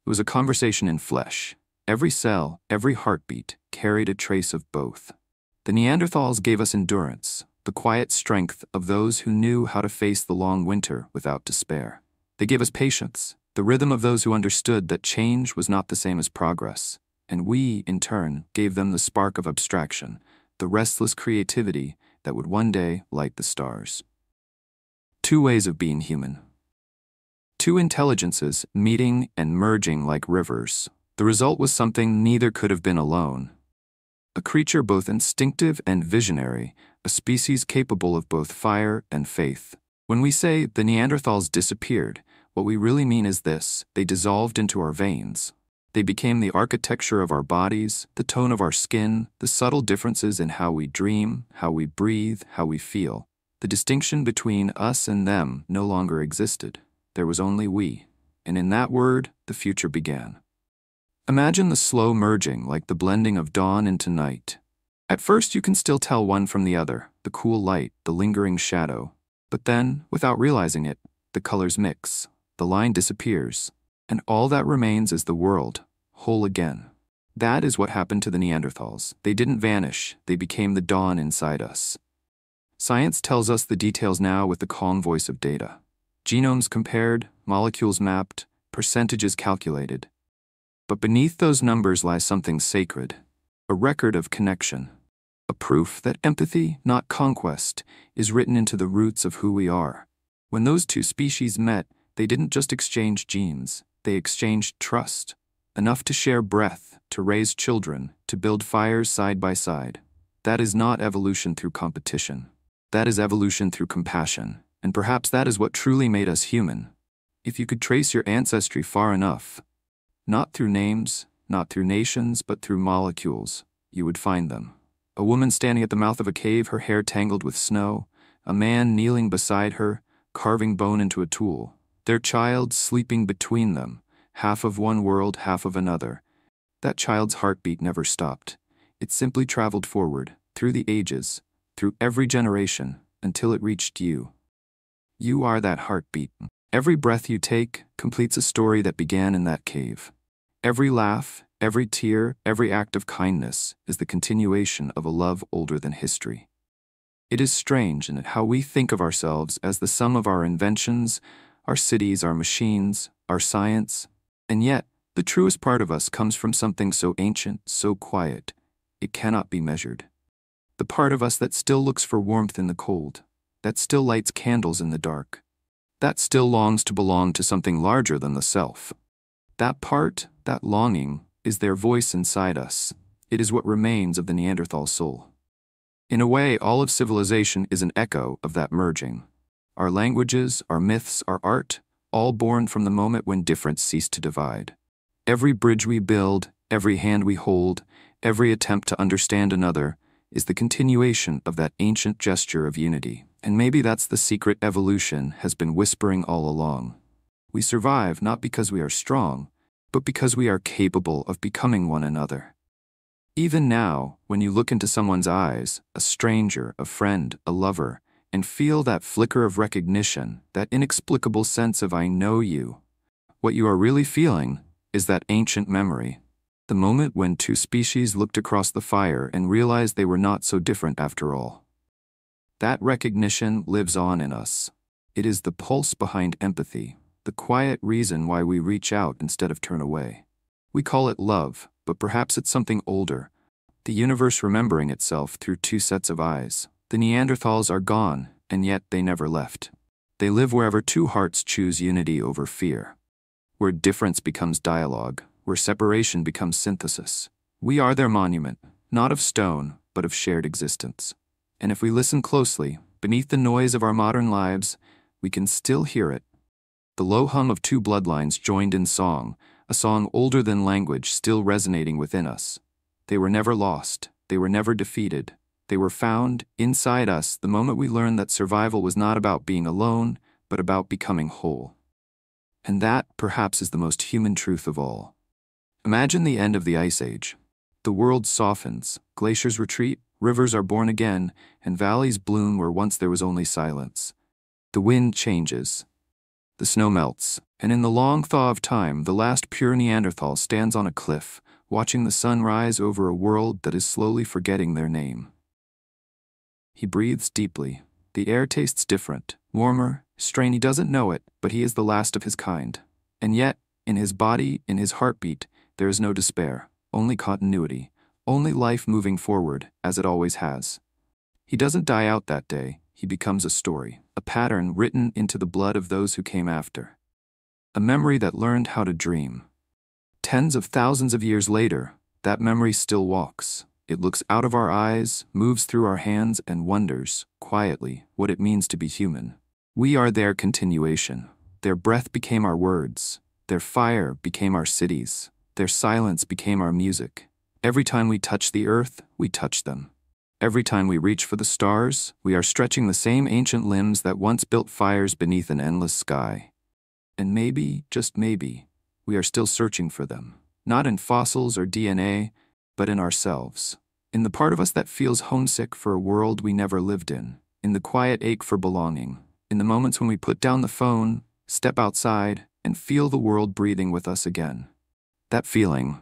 It was a conversation in flesh. Every cell, every heartbeat, carried a trace of both. The Neanderthals gave us endurance, the quiet strength of those who knew how to face the long winter without despair. They gave us patience, the rhythm of those who understood that change was not the same as progress. And we, in turn, gave them the spark of abstraction, the restless creativity that would one day light the stars. Two ways of being human. Two intelligences meeting and merging like rivers. The result was something neither could have been alone. A creature both instinctive and visionary, a species capable of both fire and faith. When we say the Neanderthals disappeared, what we really mean is this: they dissolved into our veins. They became the architecture of our bodies, the tone of our skin, the subtle differences in how we dream, how we breathe, how we feel. The distinction between us and them no longer existed. There was only we, and in that word, the future began. Imagine the slow merging, like the blending of dawn into night. At first you can still tell one from the other, the cool light, the lingering shadow. But then, without realizing it, the colors mix, the line disappears, and all that remains is the world, whole again. That is what happened to the Neanderthals. They didn't vanish, they became the dawn inside us. Science tells us the details now with the calm voice of data. Genomes compared, molecules mapped, percentages calculated. But beneath those numbers lies something sacred, a record of connection, a proof that empathy, not conquest, is written into the roots of who we are. When those two species met, they didn't just exchange genes, they exchanged trust, enough to share breath, to raise children, to build fires side by side. That is not evolution through competition. That is evolution through compassion, and perhaps that is what truly made us human. If you could trace your ancestry far enough, not through names, not through nations, but through molecules, you would find them. A woman standing at the mouth of a cave, her hair tangled with snow, a man kneeling beside her, carving bone into a tool, their child sleeping between them, half of one world, half of another. That child's heartbeat never stopped. It simply traveled forward, through the ages, through every generation, until it reached you. You are that heartbeat. Every breath you take completes a story that began in that cave. Every laugh, every tear, every act of kindness is the continuation of a love older than history. It is strange in how we think of ourselves as the sum of our inventions, our cities, our machines, our science, and yet the truest part of us comes from something so ancient, so quiet, it cannot be measured. The part of us that still looks for warmth in the cold, that still lights candles in the dark, that still longs to belong to something larger than the self. That part, that longing, is their voice inside us. It is what remains of the Neanderthal soul. In a way, all of civilization is an echo of that merging. Our languages, our myths, our art, all born from the moment when difference ceased to divide. Every bridge we build, every hand we hold, every attempt to understand another, is the continuation of that ancient gesture of unity. And maybe that's the secret evolution has been whispering all along. We survive not because we are strong, but because we are capable of becoming one another. Even now, when you look into someone's eyes, a stranger, a friend, a lover, and feel that flicker of recognition, that inexplicable sense of I know you, what you are really feeling is that ancient memory. The moment when two species looked across the fire and realized they were not so different after all. That recognition lives on in us. It is the pulse behind empathy, the quiet reason why we reach out instead of turn away. We call it love, but perhaps it's something older, the universe remembering itself through two sets of eyes. The Neanderthals are gone, and yet they never left. They live wherever two hearts choose unity over fear, where difference becomes dialogue, where separation becomes synthesis. We are their monument, not of stone, but of shared existence. And if we listen closely, beneath the noise of our modern lives, we can still hear it. The low hum of two bloodlines joined in song, a song older than language still resonating within us. They were never lost, they were never defeated. They were found inside us the moment we learned that survival was not about being alone, but about becoming whole. And that, perhaps, is the most human truth of all. Imagine the end of the Ice Age. The world softens, glaciers retreat, rivers are born again, and valleys bloom where once there was only silence. The wind changes. The snow melts, and in the long thaw of time, the last pure Neanderthal stands on a cliff, watching the sun rise over a world that is slowly forgetting their name. He breathes deeply. The air tastes different, warmer, strained. He doesn't know it, but he is the last of his kind. And yet, in his body, in his heartbeat, there is no despair, only continuity, only life moving forward, as it always has. He doesn't die out that day. He becomes a story, a pattern written into the blood of those who came after. A memory that learned how to dream. Tens of thousands of years later, that memory still walks. It looks out of our eyes, moves through our hands, and wonders, quietly, what it means to be human. We are their continuation. Their breath became our words. Their fire became our cities. Their silence became our music. Every time we touch the earth, we touch them. Every time we reach for the stars, we are stretching the same ancient limbs that once built fires beneath an endless sky. And maybe, just maybe, we are still searching for them. Not in fossils or DNA, but in ourselves. In the part of us that feels homesick for a world we never lived in. In the quiet ache for belonging. In the moments when we put down the phone, step outside, and feel the world breathing with us again. That feeling,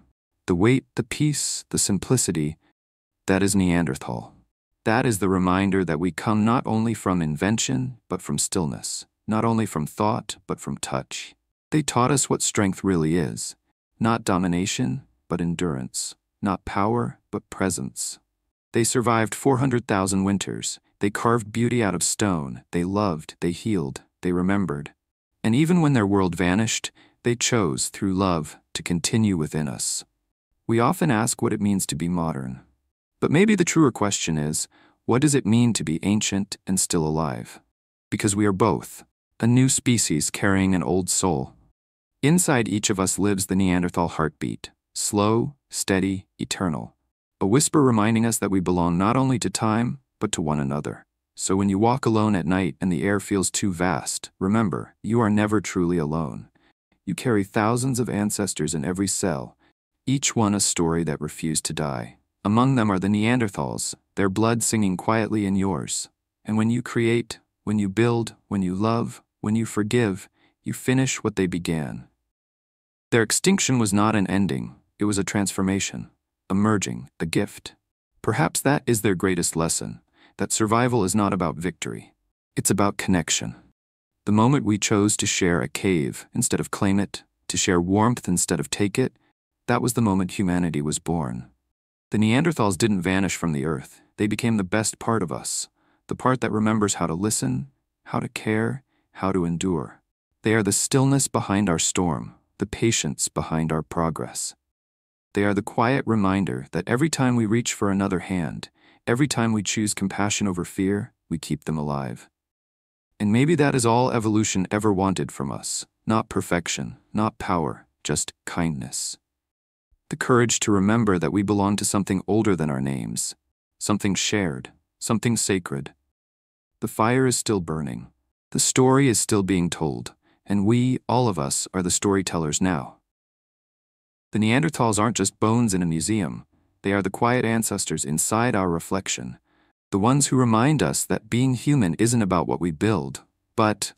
the weight, the peace, the simplicity, that is Neanderthal. That is the reminder that we come not only from invention, but from stillness. Not only from thought, but from touch. They taught us what strength really is. Not domination, but endurance. Not power, but presence. They survived 400,000 winters. They carved beauty out of stone. They loved, they healed, they remembered. And even when their world vanished, they chose, through love, to continue within us. We often ask what it means to be modern. But maybe the truer question is, what does it mean to be ancient and still alive? Because we are both, a new species carrying an old soul. Inside each of us lives the Neanderthal heartbeat, slow, steady, eternal. A whisper reminding us that we belong not only to time, but to one another. So when you walk alone at night and the air feels too vast, remember, you are never truly alone. You carry thousands of ancestors in every cell, each one a story that refused to die. Among them are the Neanderthals, their blood singing quietly in yours. And when you create, when you build, when you love, when you forgive, you finish what they began. Their extinction was not an ending, it was a transformation, a merging, a gift. Perhaps that is their greatest lesson, that survival is not about victory. It's about connection. The moment we chose to share a cave instead of claim it, to share warmth instead of take it, that was the moment humanity was born. The Neanderthals didn't vanish from the earth. They became the best part of us, the part that remembers how to listen, how to care, how to endure. They are the stillness behind our storm, the patience behind our progress. They are the quiet reminder that every time we reach for another hand, every time we choose compassion over fear, we keep them alive. And maybe that is all evolution ever wanted from us. Not perfection, not power, just kindness. The courage to remember that we belong to something older than our names, something shared, something sacred. The fire is still burning. The story is still being told, and we, all of us, are the storytellers now. The Neanderthals aren't just bones in a museum. They are the quiet ancestors inside our reflection, the ones who remind us that being human isn't about what we build, but